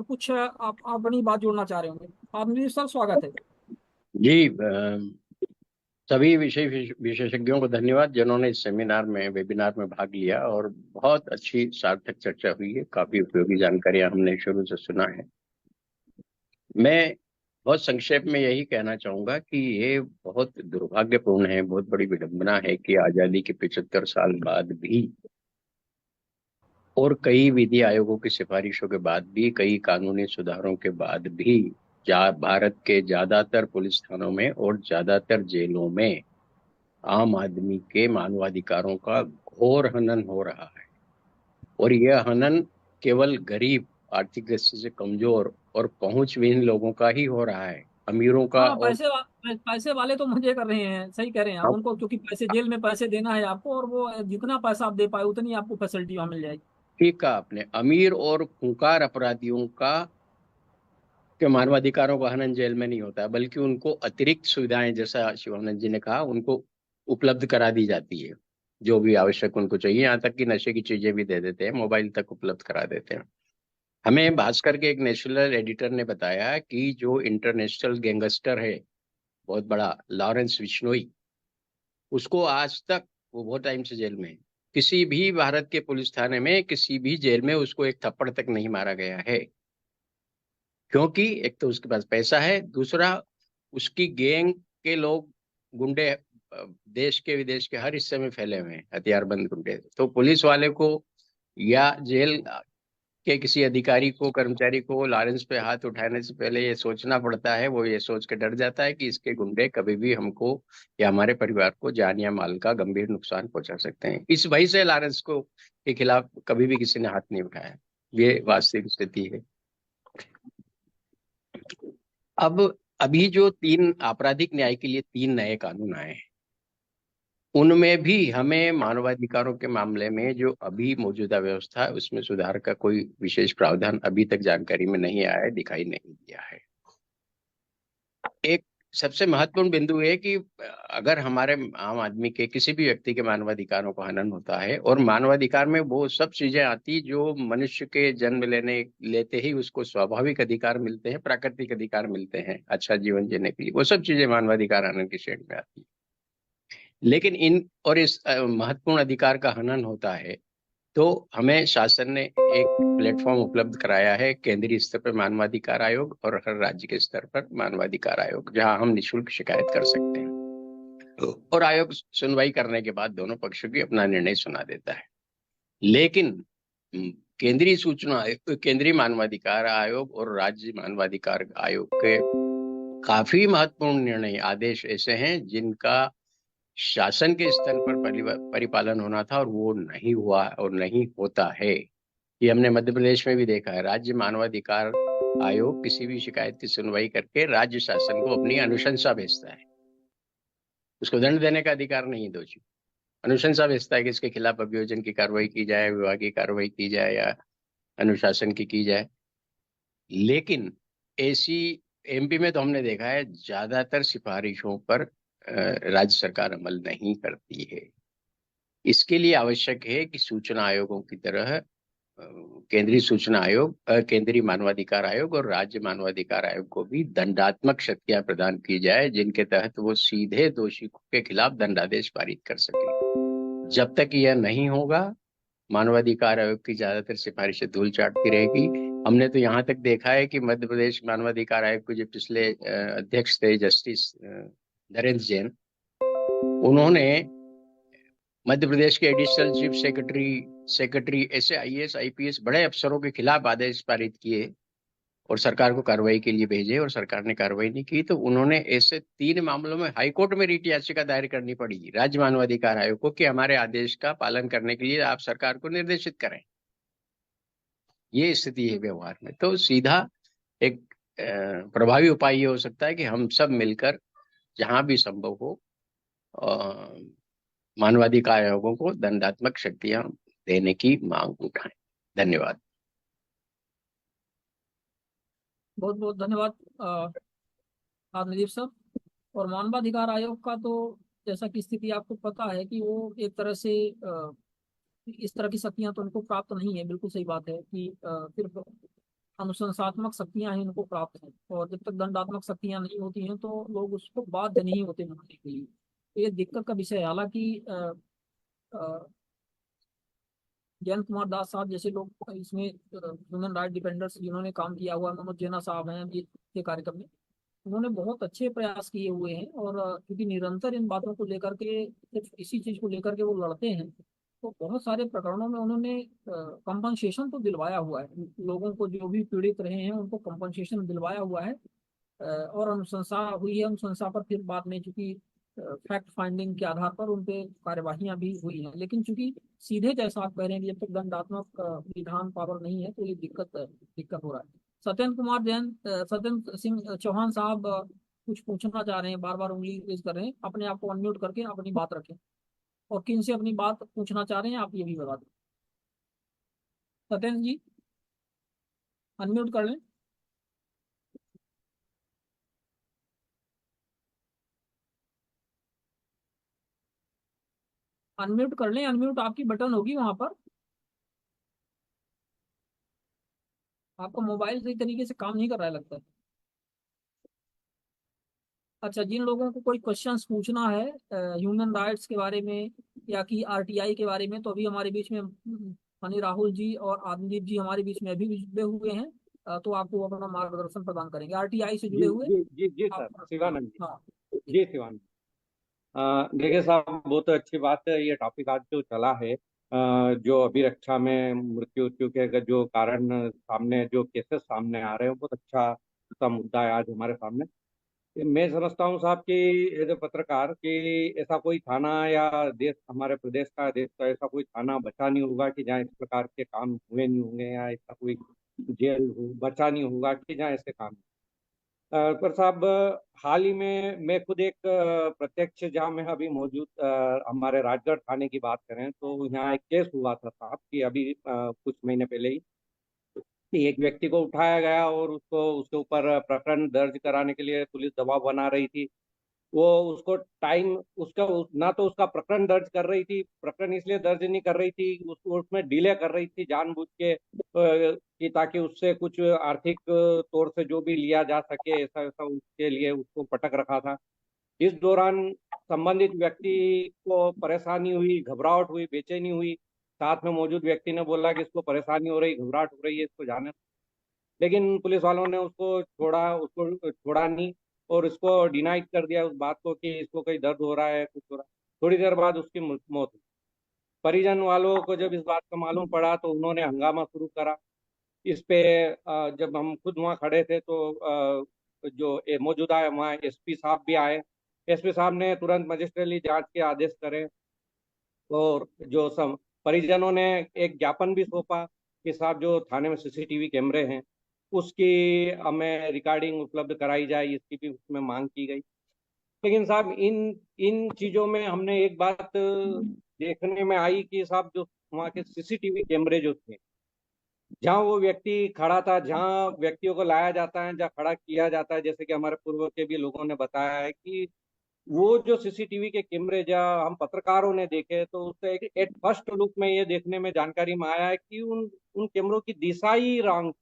और कुछ आप अपनी बात जोड़ना चाह रहे होंगे। आप मेरे सर, स्वागत है। जी सभी विषय विशेषज्ञों को धन्यवाद जिन्होंने इस सेमिनार में वेबिनार में भाग लिया और बहुत अच्छी सार्थक चर्चा हुई है। काफी उपयोगी जानकारियां हमने शुरू से सुना है। मैं बहुत संक्षेप में यही कहना चाहूंगा कि ये बहुत दुर्भाग्यपूर्ण है, बहुत बड़ी विडंबना है कि आजादी के 75 साल बाद भी और कई विधि आयोगों की सिफारिशों के बाद भी, कई कानूनी सुधारों के बाद भी भारत के ज्यादातर पुलिस थानों में और ज्यादातर जेलों में आम आदमी के मानवाधिकारों का घोर हनन हो रहा है। और यह हनन केवल गरीब, आर्थिक दृष्टि से कमजोर और पहुंचविहीन लोगों का ही हो रहा है। अमीरों का हाँ, और पैसे वाले तो मजे कर रहे हैं, सही कह रहे हैं आप। हम उनको क्योंकि पैसे, जेल में पैसे देना है आपको, और वो जितना पैसा आप दे पाए उतनी आपको फैसिलिटी वहां मिल जाएगी। ठीक कहा आपने, अमीर और खूंखार अपराधियों का के मानवाधिकारों का हनन जेल में नहीं होता है, बल्कि उनको अतिरिक्त सुविधाएं, जैसा शिवानंद जी ने कहा, उनको उपलब्ध करा दी जाती है। जो भी आवश्यक उनको चाहिए, यहाँ तक कि नशे की चीजें भी दे देते हैं, मोबाइल तक उपलब्ध करा देते हैं। हमें भास्कर के एक नेशनल एडिटर ने बताया कि जो इंटरनेशनल गैंगस्टर है बहुत बड़ा, लॉरेंस बिश्नोई, उसको आज तक, वो बहुत टाइम से जेल में है, किसी भी भारत के पुलिस थाने में, किसी भी जेल में उसको एक थप्पड़ तक नहीं मारा गया है। क्योंकि एक तो उसके पास पैसा है, दूसरा उसकी गैंग के लोग, गुंडे देश के विदेश के हर हिस्से में फैले हुए हैं, हथियारबंद गुंडे। तो पुलिस वाले को या जेल के किसी अधिकारी को, कर्मचारी को लॉरेंस पे हाथ उठाने से पहले ये सोचना पड़ता है, वो ये सोच के डर जाता है कि इसके गुंडे कभी भी हमको या हमारे परिवार को जान या माल का गंभीर नुकसान पहुंचा सकते हैं। इस वजह से लॉरेंस को के खिलाफ कभी भी किसी ने हाथ नहीं उठाया। ये वास्तविक स्थिति है। अब अभी जो तीन आपराधिक न्याय के लिए तीन नए कानून आए हैं, उनमें भी हमें मानवाधिकारों के मामले में जो अभी मौजूदा व्यवस्था है उसमें सुधार का कोई विशेष प्रावधान अभी तक जानकारी में नहीं आया है, दिखाई नहीं दिया है। एक सबसे महत्वपूर्ण बिंदु है कि अगर हमारे आम आदमी के किसी भी व्यक्ति के मानवाधिकारों का हनन होता है, और मानवाधिकार में वो सब चीजें आती जो मनुष्य के जन्म लेने लेते ही उसको स्वाभाविक अधिकार मिलते हैं, प्राकृतिक अधिकार मिलते हैं अच्छा जीवन जीने के लिए, वो सब चीजें मानवाधिकार हनन की श्रेणी में आती है। लेकिन इन और इस महत्वपूर्ण अधिकार का हनन होता है तो हमें शासन ने एक प्लेटफॉर्म उपलब्ध कराया है, केंद्रीय स्तर पर मानवाधिकार आयोग और हर राज्य के स्तर पर मानवाधिकार आयोग, जहां हम निशुल्क शिकायत कर सकते हैं। और आयोग सुनवाई करने के बाद दोनों पक्षों की अपना निर्णय सुना देता है। लेकिन हम्म, केंद्रीय सूचना आयोग, केंद्रीय मानवाधिकार आयोग और राज्य मानवाधिकार आयोग के काफी महत्वपूर्ण निर्णय आदेश ऐसे हैं जिनका शासन के स्तर पर परिपालन होना था और वो नहीं हुआ और नहीं होता है। ये हमने मध्य प्रदेश में भी देखा है। राज्य मानवाधिकार आयोग किसी भी शिकायत की सुनवाई करके राज्य शासन को अपनी अनुशंसा भेजता है। उसको दंड देने का अधिकार नहीं है दोषी, अनुशंसा भेजता है कि इसके खिलाफ अभियोजन की कार्रवाई की जाए, विभागीय कार्रवाई की जाए या अनुशासन की जाए। लेकिन ऐसी एमपी में तो हमने देखा है ज्यादातर सिफारिशों पर राज्य सरकार अमल नहीं करती है। इसके लिए आवश्यक है कि सूचना आयोगों की तरह केंद्रीय सूचना आयोग, केंद्रीय मानवाधिकार आयोग और राज्य मानवाधिकार आयोग को भी दंडात्मक शक्तियां प्रदान की जाए, जिनके तहत वो सीधे दोषी के खिलाफ दंडादेश पारित कर सके। जब तक यह नहीं होगा, मानवाधिकार आयोग की ज्यादातर सिफारिशें धूल चाटती रहेगी। हमने तो यहाँ तक देखा है कि मध्य प्रदेश मानवाधिकार आयोग के जो पिछले अध्यक्ष थे, जस्टिस नरेंद्र जैन, उन्होंने मध्य प्रदेश के एडिशनल चीफ सेक्रेटरी ऐसे आईएएस आईपीएस बड़े अफसरों के खिलाफ आदेश पारित किए और सरकार को कार्रवाई के लिए भेजे, और सरकार ने कार्रवाई नहीं की। तो उन्होंने ऐसे तीन मामलों में हाईकोर्ट में रिट याचिका दायर करनी पड़ी राज्य मानवाधिकार आयोग को कि हमारे आदेश का पालन करने के लिए आप सरकार को निर्देशित करें। ये स्थिति है व्यवहार में। तो सीधा एक प्रभावी उपाय ये हो सकता है कि हम सब मिलकर जहां भी संभव हो मानवाधिकार आयोगों को दंडात्मक शक्तियां देने की मांग उठाएं। धन्यवाद। बहुत बहुत धन्यवाद आप नजीब साहब। और मानवाधिकार आयोग का तो जैसा कि स्थिति आपको पता है कि वो एक तरह से इस तरह की शक्तियां तो उनको प्राप्त नहीं है। बिल्कुल सही बात है कि सिर्फ अनुशंसात्मक शक्तियां ही उनको प्राप्त हैं, और जब तक दंडात्मक शक्तियां नहीं होती हैं तो लोग उसको बाध्य नहीं होते मानने के लिए। तो ये दिक्कत का विषय है। हालांकि जयंत कुमार दास साहब जैसे लोग इसमें ह्यूमन राइट डिफेंडर्स जिन्होंने काम किया हुआ है, मनोज जेना साहब हैं अभी के कार्यक्रम में, उन्होंने बहुत अच्छे प्रयास किए हुए हैं। और क्योंकि निरंतर इन बातों को लेकर के, सिर्फ इसी चीज को लेकर के वो लड़ते हैं, तो बहुत सारे प्रकरणों में उन्होंने कंपनसेशन तो दिलवाया हुआ है लोगों को, जो भी पीड़ित रहे हैं उनको कंपनसेशन दिलवाया हुआ है। और अनुशंसा हुई है, अनुशंसा पर फिर बाद में चूंकि फैक्ट फाइंडिंग के आधार पर उन पे कार्यवाहियां भी हुई हैं। लेकिन चूंकि सीधे जैसा आप कह रहे हैं कि जब तक दंडात्मक विधान पावर नहीं है तो ये दिक्कत हो रहा है। सत्येंद्र कुमार जैन, सत्येंद्र सिंह चौहान साहब कुछ पूछना चाह रहे हैं, बार बार उंगली रेज कर रहे हैं। अपने आप को अनम्यूट करके अपनी बात रखें, और किन से अपनी बात पूछना चाह रहे हैं आप ये भी बता दें। सत्येंद्र जी, अनम्यूट कर लें। अनम्यूट कर लें, अनम्यूट आपकी बटन होगी वहां पर। आपका मोबाइल सही तरीके से काम नहीं कर रहा है लगता है। अच्छा, जिन लोगों को कोई क्वेश्चंस पूछना है ह्यूमन राइट्स के बारे में या कि आरटीआई के बारे में, तो अभी हमारे बीच में मनी राहुल जी और आदिदीप जी हमारे बीच में अभी भी जुड़े हुए हैं। तो आपको वो अपना मार्गदर्शन प्रदान करेंगे आरटीआई से जुड़े जी हुए। जी जी जी आप, सर, हाँ शिवानंद जी। हाँ। जी शिवानंद। देखिए साहब, बहुत अच्छी बात है। ये टॉपिक आज जो चला है, जो अभिरक्षा में मृत्यु उत्यु के जो कारण सामने, जो केसेस सामने आ रहे हैं, बहुत अच्छा सा मुद्दा है आज हमारे सामने। मैं समझता हूँ साहब कि एज ए पत्रकार कि ऐसा कोई थाना या देश, हमारे प्रदेश का, देश का ऐसा कोई थाना बचा नहीं होगा कि जहाँ इस प्रकार के काम हुए नहीं होंगे, या ऐसा कोई जेल बचा नहीं होगा कि जहाँ ऐसे काम। पर साहब, हाल ही में मैं खुद एक प्रत्यक्ष, जहाँ मैं अभी मौजूद, हमारे राजगढ़ थाने की बात करें तो यहाँ एक केस हुआ था साहब कि अभी कुछ महीने पहले ही कि एक व्यक्ति को उठाया गया और उसको, उसके ऊपर प्रकरण दर्ज कराने के लिए पुलिस दबाव बना रही थी। वो उसको टाइम, ना तो उसका प्रकरण दर्ज कर रही थी, प्रकरण इसलिए दर्ज नहीं कर रही थी, उसमें डिले कर रही थी जानबूझ के, कि ताकि उससे कुछ आर्थिक तौर से जो भी लिया जा सके, ऐसा ऐसा उसके लिए उसको पटक रखा था। इस दौरान संबंधित व्यक्ति को परेशानी हुई, घबराहट हुई, बेचैनी हुई। साथ में मौजूद व्यक्ति ने बोला कि इसको परेशानी हो रही, घबराहट हो रही है, इसको जाने। लेकिन पुलिस वालों ने उसको छोड़ा नहीं, और उसको डिनाई कर दिया उस बात को कि इसको कहीं दर्द हो रहा है, कुछ हो रहा है। थोड़ी देर बाद उसकी मौत हुई। परिजन वालों को जब इस बात का मालूम पड़ा तो उन्होंने हंगामा शुरू करा इस पे। जब हम खुद वहाँ खड़े थे तो जो मौजूदा वहाँ एसपी साहब भी आए। एसपी साहब ने तुरंत मजिस्ट्रेटली जांच के आदेश करे, और जो सब परिजनों ने एक ज्ञापन भी सौंपा कि साहब जो थाने में सीसीटीवी कैमरे हैं उसकी हमें रिकॉर्डिंग उपलब्ध कराई जाए, इसकी भी उसमें मांग की गई। लेकिन साहब, इन इन चीजों में हमने एक बात देखने में आई कि साहब जो वहाँ के सीसीटीवी कैमरे जो थे, जहाँ वो व्यक्ति खड़ा था, जहाँ व्यक्तियों को लाया जाता है, जहाँ खड़ा किया जाता है, जैसे कि हमारे पूर्व के भी लोगों ने बताया है कि वो जो सीसीटीवी के कैमरे जहाँ हम पत्रकारों ने देखे, तो उससे एक एट फर्स्ट लुक में ये देखने में जानकारी में आया है कि उन उन कैमरों की दिशा ही रॉन्ग,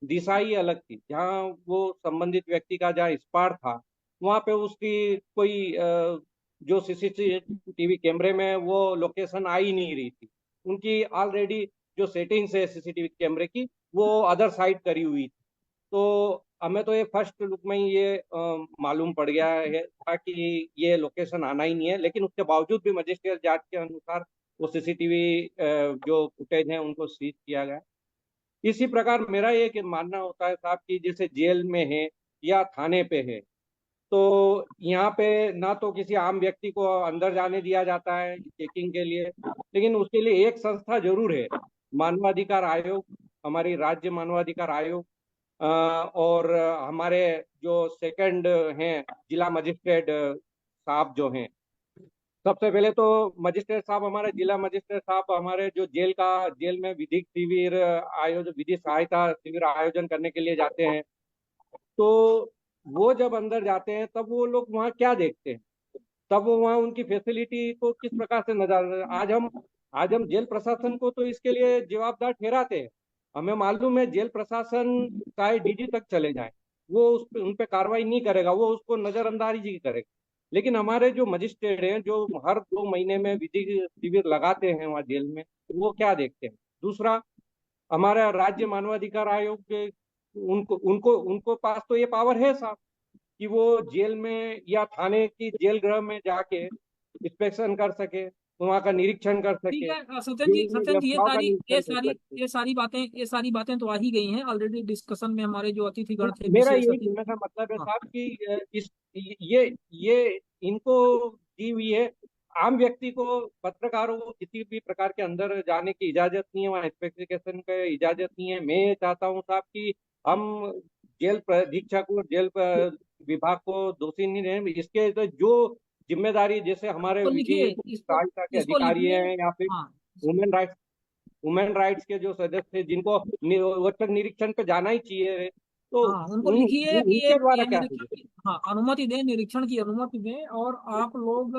दिशा ही अलग थी। जहाँ वो संबंधित व्यक्ति का जहाँ स्पॉट था, वहां पे उसकी कोई जो सीसीटीवी कैमरे में वो लोकेशन आ ही नहीं रही थी। उनकी ऑलरेडी जो सेटिंग्स है सीसीटीवी कैमरे की, वो अदर साइड करी हुई थी। तो हमें तो ये फर्स्ट लुक में ही ये मालूम पड़ गया है था कि ये लोकेशन आना ही नहीं है। लेकिन उसके बावजूद भी मजिस्ट्रेट जांच के अनुसार वो सीसीटीवी जो फुटेज हैं उनको सीज किया गया। इसी प्रकार मेरा ये मानना होता है साहब कि जैसे जेल में है या थाने पे है, तो यहाँ पे ना तो किसी आम व्यक्ति को अंदर जाने दिया जाता है चेकिंग के लिए, लेकिन उसके लिए एक संस्था जरूर है, मानवाधिकार आयोग, हमारी राज्य मानवाधिकार आयोग। और हमारे जो सेकंड हैं जिला मजिस्ट्रेट साहब जो हैं। सबसे पहले तो मजिस्ट्रेट साहब, हमारे जिला मजिस्ट्रेट साहब हमारे जो जेल में विधिक शिविर आयोजन, विधि सहायता शिविर आयोजन करने के लिए जाते हैं। तो वो जब अंदर जाते हैं तब वो लोग वहाँ क्या देखते हैं, तब वो वहाँ उनकी फैसिलिटी को किस प्रकार से नजर। आज हम जेल प्रशासन को तो इसके लिए जवाबदार ठहराते हैं। हमें मालूम है जेल प्रशासन चाहे डीजी तक चले जाए, वो उन पे कार्रवाई नहीं करेगा, वो उसको नजरअंदाजी करेगा। लेकिन हमारे जो मजिस्ट्रेट हैं, जो हर 2 महीने में विधि शिविर लगाते हैं वहाँ जेल में, वो क्या देखते हैं? दूसरा, हमारा राज्य मानवाधिकार आयोग के उनको उनको उनको पास तो ये पावर है साहब कि वो जेल में या थाने की जेल गृह में जाके इंस्पेक्शन कर सके, वहाँ का निरीक्षण कर ठीक सके, है सत्यन जी, जेल में सत्यन जी, व्यवस्थाओं का निरीक्षण कर सके। ये सारी बातें तो आ ही गई हैं ऑलरेडी। डिस्कशन में हमारे जो अतिथिगण तो थे, मेरा विशेष यही अतिथि। कहने का मतलब है हाँ, साहब कि इस ये इनको दी हुई है। आम व्यक्ति को, पत्रकारों को किसी भी प्रकार के अंदर जाने की इजाजत नहीं है, वहाँ स्पेसिफिकेशन की इजाजत नहीं है। मैं ये चाहता हूँ साहब कि हम जेल अधीक्षक को, विभाग को दोषी नहीं रहे। इसके तो जो जिम्मेदारी, जैसे हमारे तो विधि लिखिए इसको, सहायता के इसको अधिकारी लिखिए। हैं, या फिर हाँ, वुमेन राइट्स के जो सदस्य हैं, जिनको औचक निरीक्षण पे जाना ही चाहिए, तो हाँ, उनको लिखिए कि उनके द्वारा ये क्या निरीक्षण होगा? की, हाँ, अनुमति दें, निरीक्षण की अनुमति दें। और आप लोग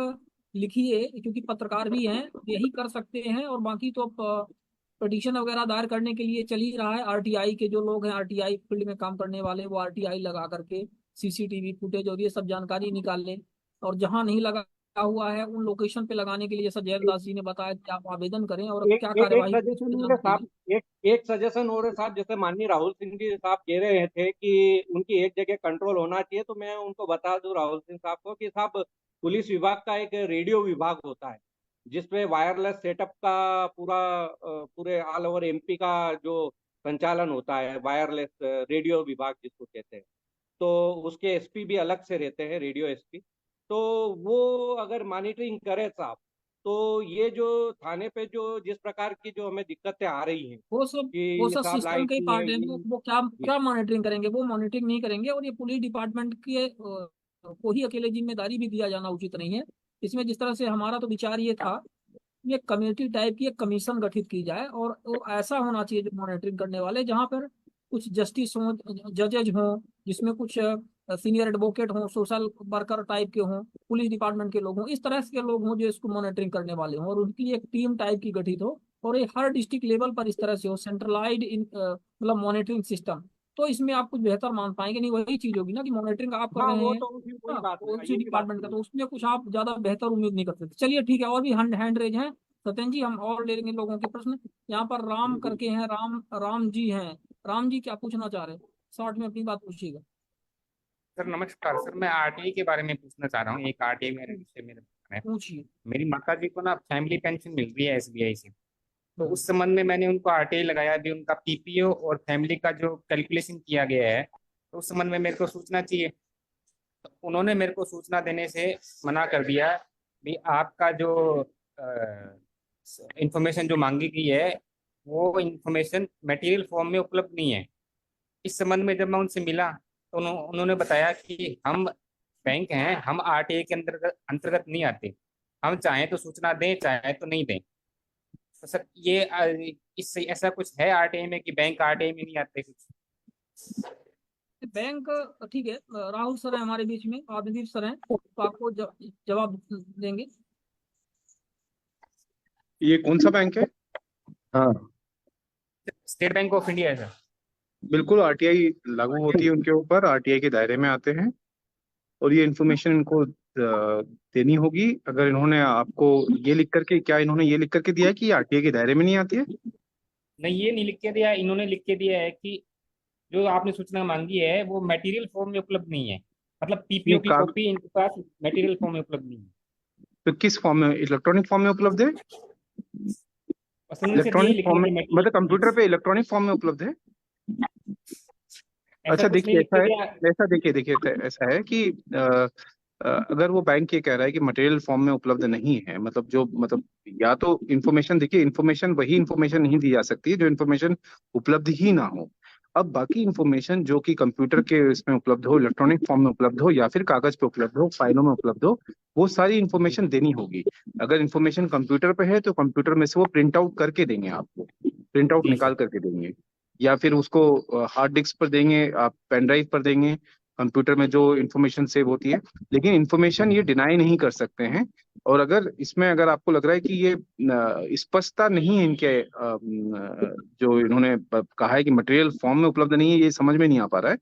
लिखिए, क्योंकि पत्रकार भी हैं, यही कर सकते हैं। और बाकी तो पिटीशन वगैरह दायर करने के लिए चल ही रहा है। आरटीआई के जो लोग हैं, आरटीआई फील्ड में काम करने वाले, वो आरटीआई लगा करके सीसीटीवी फुटेज और ये सब जानकारी निकाल लें। और जहां नहीं लगा हुआ है, उन लोकेशन पे लगाने के लिए, जैसा जयंत जी ने बताया, कि आप आवेदन करें और एक क्या एक एक कार्यवाही होगी सजेशन उसको हो रहे जानते साहब, हैं। एक सजेशन हो रहे साहब, जैसे माननीय राहुल सिंह जी साहब कह रहे थे कि उनकी एक जगह कंट्रोल होना चाहिए, तो मैं उनको बता दूं राहुल सिंह साहब को कि साहब, पुलिस विभाग का एक रेडियो विभाग होता है, जिसपे वायरलेस सेटअप का पूरे ऑल ओवर एमपी का जो संचालन होता है, वायरलेस रेडियो विभाग जिसको कहते हैं। तो उसके एसपी भी अलग से रहते हैं, रेडियो एसपी। तो वो अगर मॉनिटरिंग करे साहब, तो ये जो थाने पे जो जिस प्रकार की जो हमें दिक्कतें आ रही हैं वो कि सब साहब सिस्टम लाइट के ही नहीं है, पार्ट है। ये वो क्या ये- क्या मॉनिटरिंग करेंगे? वो मॉनिटरिंग नहीं करेंगे। और ये पुलिस डिपार्टमेंट के को ही अकेले जिम्मेदारी भी दिया जाना उचित नहीं है। इसमें जिस तरह से हमारा तो विचार ये था, ये कमेटी टाइप की एक कमीशन गठित की जाए। और वो ऐसा होना चाहिए जो मॉनिटरिंग करने वाले, जहाँ पर कुछ जस्टिस हों, जजेज हों, जिसमें कुछ सीनियर एडवोकेट हों, सोशल वर्कर टाइप के हों, पुलिस डिपार्टमेंट के लोग हों, इस तरह के लोग हों जो इसको मॉनिटरिंग करने वाले हों। और उनकी एक टीम टाइप की गठित हो। और ये हर डिस्ट्रिक्ट लेवल पर इस तरह से हो, सेंट्रलाइज्ड इन मतलब मॉनिटरिंग सिस्टम। तो इसमें आप कुछ बेहतर मान पाएंगे नहीं। वही चीज होगी ना कि मॉनिटरिंग आप कर हाँ, रहे वो हैं, तो उसी वही हाँ, बात है, उसी यही बात डिपार्टमेंट का, है। तो उसमें कुछ आप ज्यादा बेहतर उम्मीद नहीं कर सकते। चलिए ठीक है, और भी हैंड रेज हैं सत्यन जी, हम और ले लेंगे लोगों के प्रश्न। यहाँ पर राम करके हैं, राम जी हैं। राम जी क्या पूछना चाह रहे हैं? शॉर्ट में अपनी बात पूछिएगा। सर नमस्कार सर, मैं आरटीआई के बारे में पूछना चाह रहा हूँ। एक आरटीआई मेरे विषय मेरे है। पूछिए। मेरी माता जी को ना फैमिली पेंशन मिल रही है एसबीआई से। तो हम्म। उस संबंध में मैंने उनको आरटीआई लगाया भी, उनका पीपीओ और फैमिली का जो कैलकुलेशन किया गया है, तो उस संबंध में मेरे को सूचना चाहिए। तो उन्होंने मेरे को सूचना देने से मना कर दिया भी, आपका जो इंफॉर्मेशन जो मांगी गई है, वो इंफॉर्मेशन मटेरियल फॉर्म में उपलब्ध नहीं है। इस संबंध में जब मैं उनसे मिला, तो उन्होंने बताया कि हम बैंक हैं, हम आरटीआई के अंतर्गत अंतर्गत नहीं आते। हम चाहें तो सूचना दें, चाहे तो नहीं दें। तो सर ये इससे ऐसा कुछ है आरटीआई में कि बैंक आरटीआई में नहीं आते कुछ? बैंक, ठीक है, राहुल सर है हमारे बीच में, आदिदीप सर हैं, तो आपको जवाब देंगे। ये कौन सा बैंक है? हाँ, स्टेट बैंक ऑफ इंडिया है सर। बिल्कुल आरटीआई लागू होती है उनके ऊपर, आरटीआई के दायरे में आते हैं। और ये इन्फॉर्मेशन इनको देनी होगी। अगर इन्होंने आपको ये लिख करके, क्या इन्होंने ये लिख करके दिया है कि आरटीआई के दायरे में नहीं आती है? नहीं, ये नहीं लिख के दिया, इन्होंने लिख के दिया है कि जो आपने सूचना मांगी है वो मटेरियल फॉर्म में उपलब्ध नहीं है। मतलब पीपीओ नहीं, की कॉपी इनके पास मटेरियल फॉर्म में उपलब्ध नहीं है। तो किस फॉर्म में? इलेक्ट्रॉनिक फॉर्म में उपलब्ध है? और सर उनसे यही इलेक्ट्रॉनिक लिखने फॉर्म में की मतलब मटेरियल, कंप्यूटर पे इलेक्ट्रॉनिक फॉर्म में उपलब्ध है? ऐसा अच्छा कुछ नहीं देखिए, लिख ऐसा के है, दिया। ऐसा देखिए देखिए तो ऐसा है कि अगर वो बैंक ये कह रहा है कि मटेरियल फॉर्म में उपलब्ध नहीं है, मतलब जो मतलब, या तो इन्फॉर्मेशन, देखिए इन्फॉर्मेशन वही इन्फॉर्मेशन नहीं दी जा सकती है जो इन्फॉर्मेशन उपलब्ध ही ना हो। अब बाकी इन्फॉर्मेशन जो कि कंप्यूटर के इसमें उपलब्ध हो, इलेक्ट्रॉनिक फॉर्म में उपलब्ध हो, या फिर कागज पे उपलब्ध हो, फाइलों में उपलब्ध हो, वो सारी इन्फॉर्मेशन देनी होगी। अगर इन्फॉर्मेशन कंप्यूटर पे है तो कंप्यूटर में से वो प्रिंट आउट करके देंगे आपको, प्रिंट आउट जी निकाल सर। करके देंगे। या फिर उसको हार्ड डिस्क पर देंगे, आप पेन ड्राइव पर देंगे, कंप्यूटर में जो इन्फॉर्मेशन सेव होती है। लेकिन इन्फॉर्मेशन ये डिनाई नहीं कर सकते हैं और अगर इसमें अगर आपको लग रहा है कि ये स्पष्टता नहीं है इनके जो इन्होंने कहा है कि मटेरियल फॉर्म में उपलब्ध नहीं है, ये समझ में नहीं आ पा रहा है,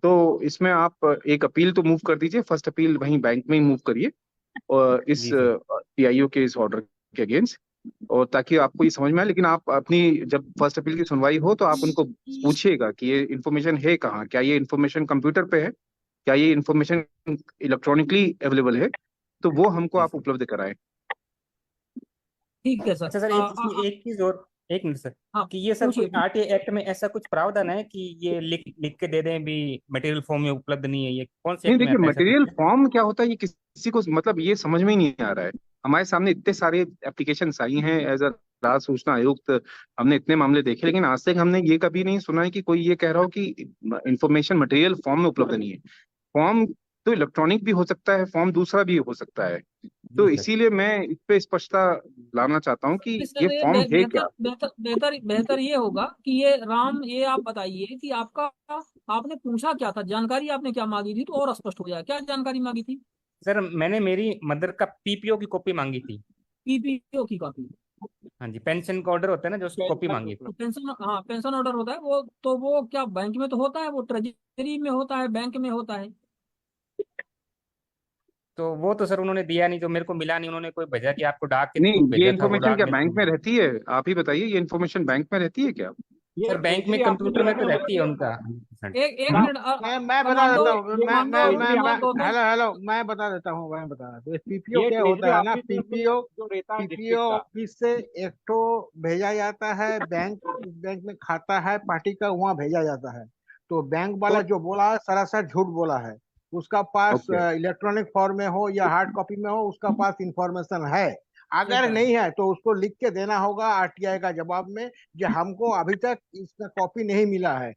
तो इसमें आप एक अपील तो मूव कर दीजिए, फर्स्ट अपील वहीं बैंक में ही मूव करिए और इस जी सर। पीआईओ के इस ऑर्डर के अगेंस्ट, और ताकि आपको ये समझ में आए। लेकिन आप अपनी जब फर्स्ट अपील की सुनवाई हो तो आप उनको पूछिएगा कि ये इन्फॉर्मेशन है कहाँ, क्या ये इन्फॉर्मेशन कंप्यूटर पे है, क्या ये इन्फॉर्मेशन इलेक्ट्रॉनिकली अवेलेबल है, तो वो हमको जी आप सर। उपलब्ध कराएं। ठीक है सर। अच्छा सर, एक चीज और, एक मिनट सर, हाँ कि ये सर पूछिए। कोई आरटीआई एक्ट में ऐसा कुछ प्रावधान है कि ये लिख लिख के दे दें भी मटेरियल फॉर्म में उपलब्ध नहीं है, ये कौन से नहीं एक्ट में देखिए, ऐसा कुछ मटेरियल है? फॉर्म क्या होता है ये किसी को मतलब ये समझ में ही नहीं आ रहा है। हमारे सामने इतने सारे एप्लीकेशन आई हैं एज अ राज्य सूचना आयुक्त, हमने इतने मामले देखे, लेकिन आज तक हमने ये कभी नहीं सुना है कि कोई ये कह रहा हो कि इंफॉर्मेशन मटेरियल फॉर्म में उपलब्ध नहीं है। फॉर्म तो इलेक्ट्रॉनिक भी हो सकता है, फॉर्म दूसरा भी हो सकता है। जी तो सर। इसीलिए मैं इस पे स्पष्टता लाना चाहता हूँ कि ये इसलिए फॉर्म है बेहतर क्या। बेहतर बेहतर बेहतर ये होगा कि ये राम, ये आप बताइए कि आपका, आपने पूछा क्या था, जानकारी आपने क्या मांगी थी, तो और स्पष्ट हो जाए क्या जानकारी मांगी थी। सर मैंने मेरी मदर का पीपीओ की कॉपी मांगी थी। पीपीओ की कॉपी। हाँ जी, पेंशन का ऑर्डर होता है ना, जो उसकी कॉपी मांगी थी। तो पेंशन, हाँ पेंशन ऑर्डर होता है वो, तो वो क्या बैंक में तो होता है, वो ट्रेजरी में होता है, बैंक में होता है। तो वो तो सर उन्होंने दिया नहीं, जो मेरे को मिला नहीं, उन्होंने कोई भेजा कि आपको डाक के नहीं, थ्रू ये भेजा था, वो इन्फॉर्मेशन डाक क्या मेरे को बैंक में मिला। रहती है? आप ही बताइए, ये इन्फॉर्मेशन बैंक में रहती है क्या? ये सर बैंक में ट्रेजरी कंप्यूटर में ऑफिसर तो को रहती है बताइए उनका ना। 100%। एक हाँ, मिनट मैं बता कमांडो, देता हूँ। ये commando treasury commando officer Gautam. Hello, मैं बता देता हूँ, मैं बता रहा हूँ। पीपीओ ये क्या होता ट्रेजरी है ना, ऑफिसर पीपीओ जो रहता है पीपीओ डिस्ट्रिक्ट का। ऑफिस से एक तो भेजा जाता है बैंक, जिस बैंक में खाता है पार्टी का वहाँ भेजा जाता है। तो बैंक तो वाला जो बोला है सरासर झूठ बोला है। उसका पास ओके, इलेक्ट्रॉनिक फॉर्म में हो या हार्ड कॉपी में हो, उसका पास इंफॉर्मेशन है। ठीक अगर है। नहीं है तो उसको लिख के देना होगा आरटीआई का जवाब में, जो हमको अभी तक इसका कॉपी नहीं मिला है।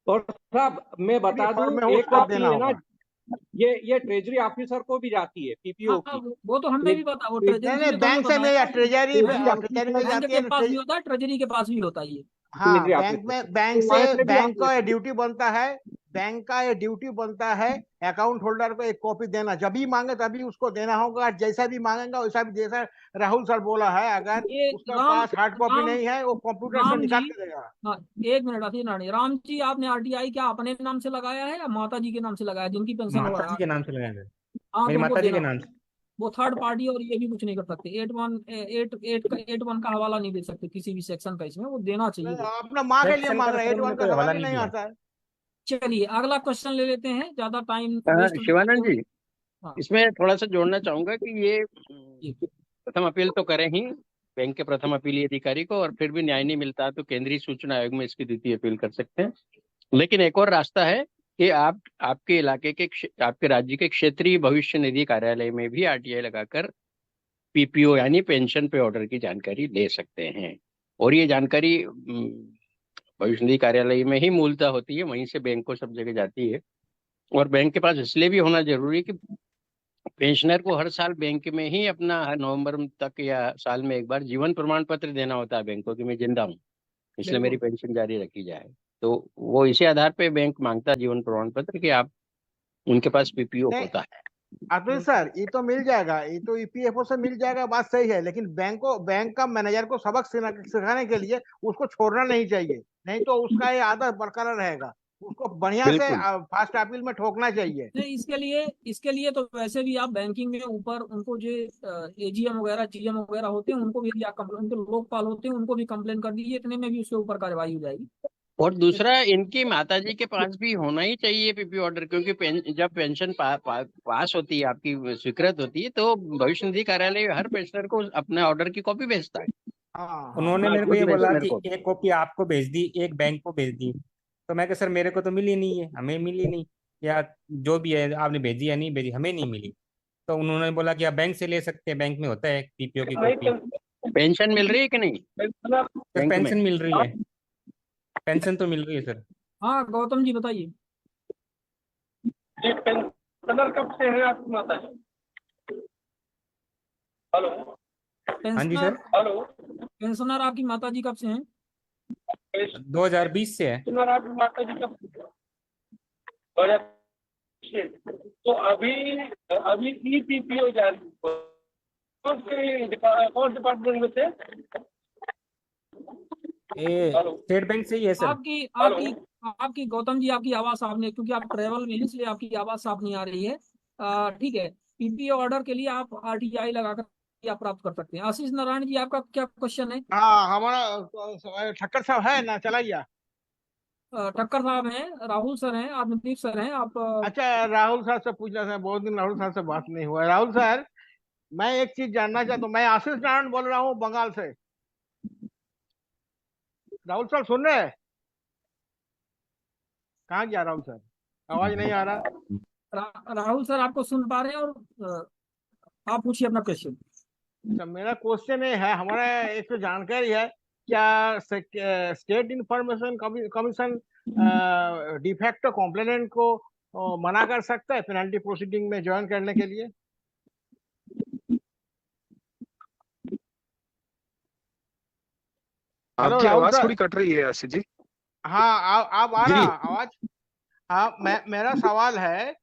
और साहब मैं भी बता दूं, फॉर्म में हो एक उसको कॉपी देना है ना, होगा। ये ट्रेजरी ऑफिसर को भी जाती है, हाँ पीपीओ की। वो तो हमें भी पता, वो नहीं ट्रेजरी नहीं, में तो हमें बैंक से पता है मिल या ना। ट्रेजरी, ट्रेजरी ट्रेजरी में ऑफिसर, बैंक जाती है के ना पास भी होता है, ट्रेजरी के पास भी होता है ये। हाँ, ट्रेजरी बैंक ऑफिसर में, तो वहां से भी आप बैंक ले का ये सकते ड्यूटी बनता है। बैंक का ये ड्यूटी बनता है अकाउंट होल्डर को एक कॉपी देना, जब भी मांगे तभी उसको देना होगा, जैसा भी मांगेगा वैसा भी। जैसा राहुल सर बोला है, अगर ये उसका राम पास हार्ड कॉपी राम नहीं है वो कंप्यूटर से राम जी, निकाल के देगा। हाँ एक मिनट आशीष रानी, राम जी आपने आरटीआई क्या अपने नाम से लगाया है या माता जी के नाम से लगाया, जिनकी पेंशन हो माता रहा जी है। के नाम से लगाया सर, हाँ मेरी तो उनको माता जी देना, के नाम से। वो थर्ड पार्टी और ये भी कुछ नहीं कर सकते, 8 1 का हवाला नहीं दे सकते किसी भी सेक्शन का, इसमें वो देना चाहिए वो। अपना माँ के लिए सेक्शन का मांग तो रहे हैं, सर एट उन्होंने वन का कोई समझ हवाला में नहीं नहीं दिया। आता है। चलिए अगला क्वेश्चन ले लेते हैं, ज्यादा टाइम वेस्ट नहीं शिवानंद करते जी, हैं। हाँ इसमें थोड़ा सा जोड़ना चाहूंगा कि ये जी। प्रथम अपील तो करें ही बैंक के प्रथम अपीली अधिकारी को, और फिर भी न्याय नहीं मिलता है तो केंद्रीय सूचना आयोग में इसकी द्वितीय अपील कर सकते हैं। लेकिन एक और रास्ता है कि आप आपके इलाके के आपके राज्य के क्षेत्रीय भविष्य निधि कार्यालय में भी आरटीआई लगाकर पीपीओ यानी पेंशन पे ऑर्डर की जानकारी ले सकते हैं। और ये जानकारी भविष्य निधि कार्यालय में ही मूलतः होती है, वहीं से बैंक को सब जगह जाती है। और बैंक के पास इसलिए भी होना जरूरी है कि पेंशनर को हर साल बैंक में ही अपना हर नवंबर तक या साल में एक बार जीवन प्रमाण पत्र देना होता है बैंक को कि मैं जिंदा हूँ, इसलिए मेरी बिल्कुल। पेंशन जारी रखी जाए। तो वो इसी आधार पे बैंक मांगता है जीवन प्रमाण पत्र कि आप उनके पास पीपीओ नहीं होता है। अतुल बिल्कुल सर, ये तो मिल जाएगा, ये तो ईपीएफओ से मिल जाएगा, बात सही है। लेकिन बैंक का मैनेजर को सबक सिखाने के लिए उसको छोड़ना नहीं चाहिए, नहीं तो उसका ये आदत बरकरार रहेगा। उसको बढ़िया से बिल्कुल फास्ट अपील में ठोकना चाहिए। नहीं, इसके लिए तो वैसे भी आप बैंकिंग में ऊपर उनको जो एजीएम वगैरह जीएम वगैरह होते हैं उनको भी, या उनके लोकपाल होते हैं उनको भी कंप्लेन कर दीजिए, इतने में भी उसके वीपर कार्रवाई हो जाएगी। और दूसरा इनकी माताजी के पास भी होना ही चाहिए पीपी ऑर्डर, क्योंकि जब पेंशन पास होती है, आपकी स्वीकृत होती है, तो भविष्य निधि कार्यालय हर पेंशनर को अपने ऑर्डर की कॉपी भेजता है, हाँ हाँ उन्होंने मेरे को खुद ये बोला पेंशनर कि को। एक कॉपी आपको भेज दी, एक बैंक को भेज दी। तो मैं कहा सर मेरे को तो मिली नहीं है, हमें मिली नहीं, या जो भी है आपने भेजी या नहीं भेजी, हमें नहीं मिली। तो उन्होंने बोला कि आप बैंक से ले सकते हैं, बैंक में होता है पीपीओ की कॉपी। पेंशन मिल रही है कि नहीं सर बैंक में? पेंशन मिल रही है, पेंशन तो मिल रही है सर। हाँ गौतम जी बताइए। ये पेंशनर कब से है आपकी माता जी? हेलो हाँ जी पेंशनर, सर, हेलो, पेंशनर आपकी माता जी कब से हैं। 2020 से है। पेंशनर आपकी माता जी कब? 2020 तो अभी अभी ईपीपीओ जारी हुआ। कौन डिपार्टमेंट में थे? ये हेलो स्टेट बैंक से ही है सर। आपकी हेलो। आपकी आपकी गौतम जी, आपकी आवाज साफ नहीं, क्योंकि आप ट्रेवल में हैं, इसलिए आपकी आवाज साफ नहीं आ रही है। ठीक है। पीपीओ ऑर्डर के लिए आप आरटीआई लगाकर आप प्राप्त कर सकते हैं। आशीष नारायण जी, आपका क्या क्वेश्चन है? हाँ, हमारा ठक्कर साहब है ना, चलाइए। ठक्कर साहब हैं, राहुल सर हैं, आत्मदीप सर हैं, आप अच्छा, राहुल सर से पूछना था, बहुत दिन राहुल सर से बात नहीं हुआ। राहुल सर, मैं एक चीज जानना चाहता हूँ। मैं आशीष नारायण बोल रहा हूँ बंगाल से। राहुल सर सुन रहे हैं? कहाँ गया राहुल सर? आवाज नहीं आ रहा। राहुल सर आपको सुन पा रहे हैं, और आप पूछिए अपना क्वेश्चन। तो मेरा क्वेश्चन ये है, हमारा एक तो जानकारी है, क्या स्टेट इंफॉर्मेशन कमीशन डिफेक्टो कॉम्प्लेनेंट को मना कर सकता है पेनल्टी प्रोसीडिंग में ज्वाइन करने के लिए? हेलो आपकी राहुल आवाज सर। थोड़ी कट रही है आशीष जी। हाँ, आप आ रहा जी। आवाज? हाँ, मेरा सवाल है,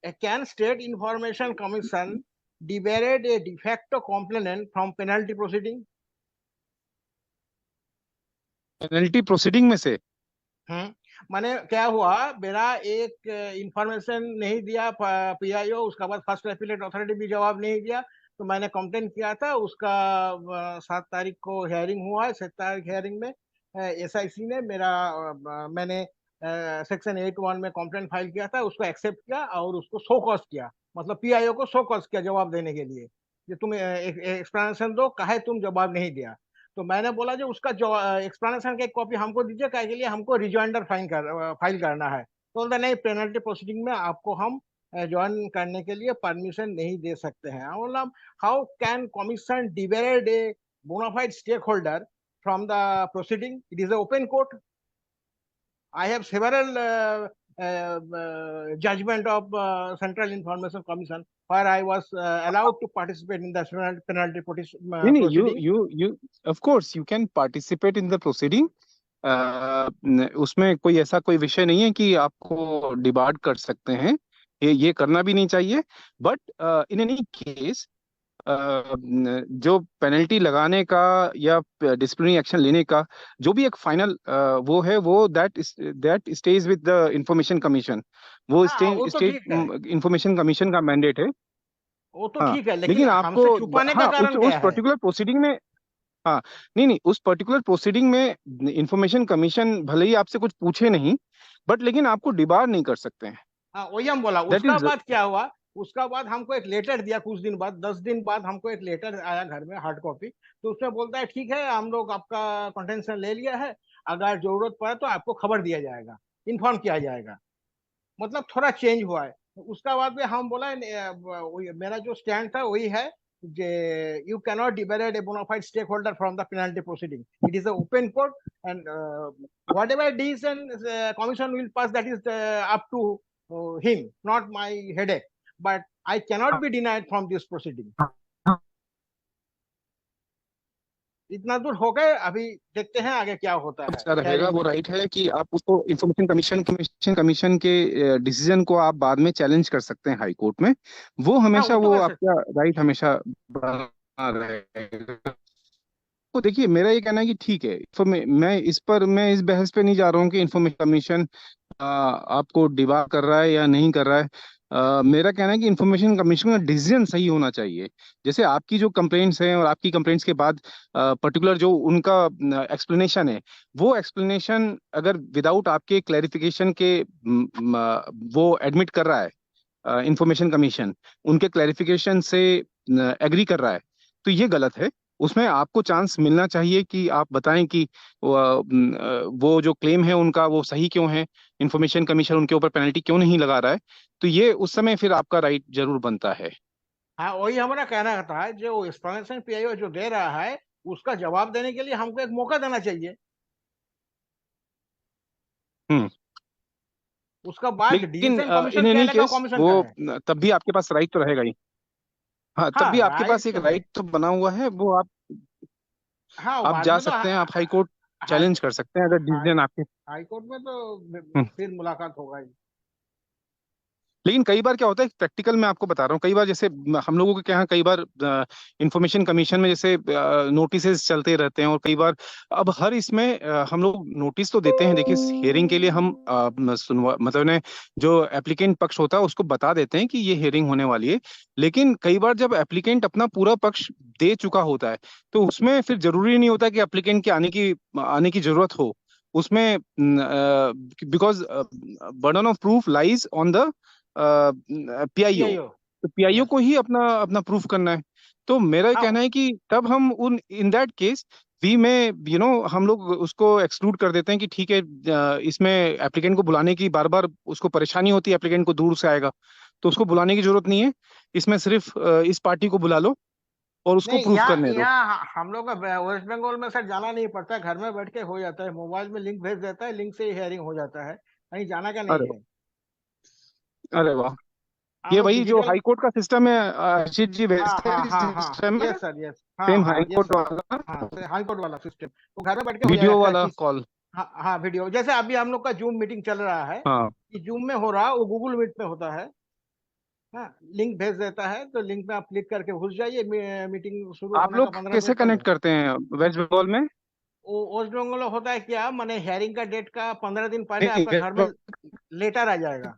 can state information commission debar a de facto complainant from penalty proceeding? Penalty proceeding में से? माने क्या हुआ, मेरा एक इंफॉर्मेशन नहीं दिया पीआईओ, उसका बाद फर्स्ट एपीलेट अथॉरिटी भी जवाब नहीं दिया, तो मैंने कंप्लेन किया था। उसका 7 तारीख को हियरिंग हुआ है। 7 तारीख हियरिंग में एसआईसी ने मैंने सेक्शन 81 में कंप्लेन फाइल किया था, उसको एक्सेप्ट किया और उसको शो कॉज किया, मतलब पीआईओ को शो कॉज किया जवाब देने के लिए, कि तुम एक्सप्लेनेशन दो, काहे तुम जवाब नहीं दिया। तो मैंने बोला जो उसका जो एक्सप्लेनेशन की एक कॉपी हमको दीजिए, क्या के लिए हमको रिजॉइंडर फाइल करना है। तो बोलता नहीं, पेनल्टी प्रोसीडिंग में आपको हम ज्वाइन करने के लिए परमिशन नहीं दे सकते हैं। बोला, how can commission debar a bona fide stakeholder from the proceeding? It is a open court. I have several judgment of Central Information Commission where I was allowed to participate in the penalty नहीं नहीं, proceeding. you of course you can participate in the proceeding. उसमें कोई ऐसा कोई विषय नहीं है कि आपको डिबार्ड कर सकते हैं, ये करना भी नहीं चाहिए। बट इन एनी केस जो पेनल्टी लगाने का या डिसिप्लिनरी एक्शन लेने का जो भी एक फाइनल वो है, वो that stage with the information commission. वो हाँ, वो तो स्टेट ठीक है, इंफॉर्मेशन कमीशन का मैंडेट है। वो तो हाँ, ठीक है, लेकिन लेकिन हमसे आपको छुपाने का हाँ कारण उस क्या है? पर्टिकुलर प्रोसीडिंग में, हाँ नहीं नहीं, उस पर्टिकुलर प्रोसीडिंग में इंफॉर्मेशन कमीशन भले ही आपसे कुछ पूछे नहीं, बट लेकिन आपको डिबार नहीं कर सकते हैं। हाँ, वही हम बोला। दैट उसका इज बाद क्या हुआ, उसका बाद हमको एक लेटर दिया, कुछ दिन बाद, 10 दिन बाद हमको एक लेटर आया घर में, हार्ड कॉपी। तो उसमें बोलता है ठीक है, हम लोग आपका कंटेंशन ले लिया है, अगर जरूरत पड़े तो आपको खबर दिया जाएगा, इन्फॉर्म किया जाएगा। मतलब थोड़ा चेंज हुआ है। उसका बाद में हम बोला, मेरा जो स्टैंड था वही है, you cannot debar a bona fide stakeholder from the penalty proceeding, it is open court, and whatever decision commission will pass, that is up to him, not my headache, but I cannot be denied from this proceeding. इतना दूर हो गए, अभी देखते हैं आगे क्या होता है अच्छा रहेगा। hearing वो में। राइट है कि आप उसको इंफॉर्मेशन कमीशन के डिसीजन को आप बाद में चैलेंज कर सकते हैं हाई कोर्ट में। वो हाँ, हमेशा वो तो वो कर सकते। आपका राइट हमेशा बना रहेगा। तो देखिए, मेरा ये कहना है कि ठीक है, मैं इस बहस पे नहीं जा रहा हूँ कि इंफॉर्मेशन कमीशन आपको डिबार कर रहा है या नहीं कर रहा है। मेरा कहना है कि इंफॉर्मेशन कमीशन का डिसीजन सही होना चाहिए। जैसे आपकी जो कंप्लेंट्स हैं और आपकी कंप्लेंट्स के बाद पर्टिकुलर जो उनका एक्सप्लेनेशन है, वो एक्सप्लेनेशन अगर विदाउट आपके क्लैरिफिकेशन के वो एडमिट कर रहा है, इंफॉर्मेशन कमीशन उनके क्लैरिफिकेशन से एग्री कर रहा है, तो ये गलत है। उसमें आपको चांस मिलना चाहिए कि आप बताएं कि वो जो क्लेम है उनका वो सही क्यों है, इंफॉर्मेशन कमीशन उनके ऊपर पेनल्टी क्यों नहीं लगा रहा है। तो ये उस समय फिर आपका राइट जरूर बनता है। हाँ, वही हमारा कहना था, जो एक्सप्लेनेशन पीआईओ जो दे रहा है, उसका जवाब देने के लिए हमको एक मौका देना चाहिए। हम्म। उसका बाद लेकिन डिसीजन इन कमीशन क्या एनी लेगा, केस कमीशन वो का है। तब भी आपके पास राइट तो रहेगा ही। हाँ, तब भी हाँ, आपके पास राइट एक तो है। राइट तो बना हुआ है। वो हाँ, आप बाद जा में तो सकते हैं, आप हाई कोर्ट हाई चैलेंज कर सकते हैं अगर हाई डिसीजन आपके। हाई कोर्ट में तो हम्म। फिर मुलाकात होगा ही। लेकिन कई बार क्या होता है, प्रैक्टिकल में आपको बता रहा हूँ, कई बार जैसे हम लोगों के यहाँ कई बार इंफॉर्मेशन कमीशन में जैसे नोटिसेस चलते रहते हैं, और कई बार अब हर इसमें हम लोग नोटिस तो देते हैं। देखिए, हियरिंग के लिए हम सुनवा मतलब ने जो एप्लीकेंट पक्ष होता है उसको बता देते हैं कि ये हियरिंग होने वाली है। लेकिन कई बार जब एप्लीकेंट अपना पूरा पक्ष दे चुका होता है, तो उसमें फिर जरूरी नहीं होता कि एप्लीकेंट के आने की जरूरत हो उसमें, because burden of proof lies on the PIO. PIO. तो पीआईओ यस। को ही अपना अपना प्रूफ करना है। तो मेरा हाँ। कहना है कि तब हम उन इन दैट केस वी में हम लोग उसको एक्सक्लूड कर देते हैं कि ठीक है, इसमें एप्लीकेंट को बुलाने की बार बार उसको परेशानी होती है, एप्लीकेंट को दूर से आएगा, तो उसको बुलाने की जरूरत नहीं है। इसमें सिर्फ इस पार्टी को बुला लो और उसको नहीं, प्रूफ यहाँ करने दो। यहाँ हम लोग का वेस्ट बंगाल में सर जाना नहीं पड़ता, घर में बैठ के हो जाता है, मोबाइल में लिंक भेज देता है, लिंक से ही हेयरिंग हो जाता है, कहीं जाना का नहीं अरे है। अरे वाह, हम ये लोग वही जो डिजिटल। हाई कोर्ट का सिस्टम है, अजीत जी हाँ भेजते हाँ हैं इस हाँ हाँ, सिस्टम में, यस सर, यस। हाँ सेम हाँ, हाई यस कोर्ट सर। वाला हाँ, हाई कोर्ट वाला सिस्टम तो घर में बैठ के हो वीडियो जाएगा वाला किस। कॉल। हाँ हाँ, वीडियो जैसे अभी हम लोग का जूम मीटिंग चल रहा है, हाँ, कि जूम में हो रहा वो गूगल मीट में होता है। हाँ, लिंक भेज देता है, तो लिंक में आप क्लिक करके घुस जाइए, मीटिंग शुरू आप होने का लोग 15 मिनट कैसे पहले। कनेक्ट करते हैं वेस्ट बंगाल में? वो वेस्ट बंगाल में होता है क्या, मैंने हेयरिंग का डेट का 15 दिन पहले नहीं, आपका घर में लेटर आ जाएगा,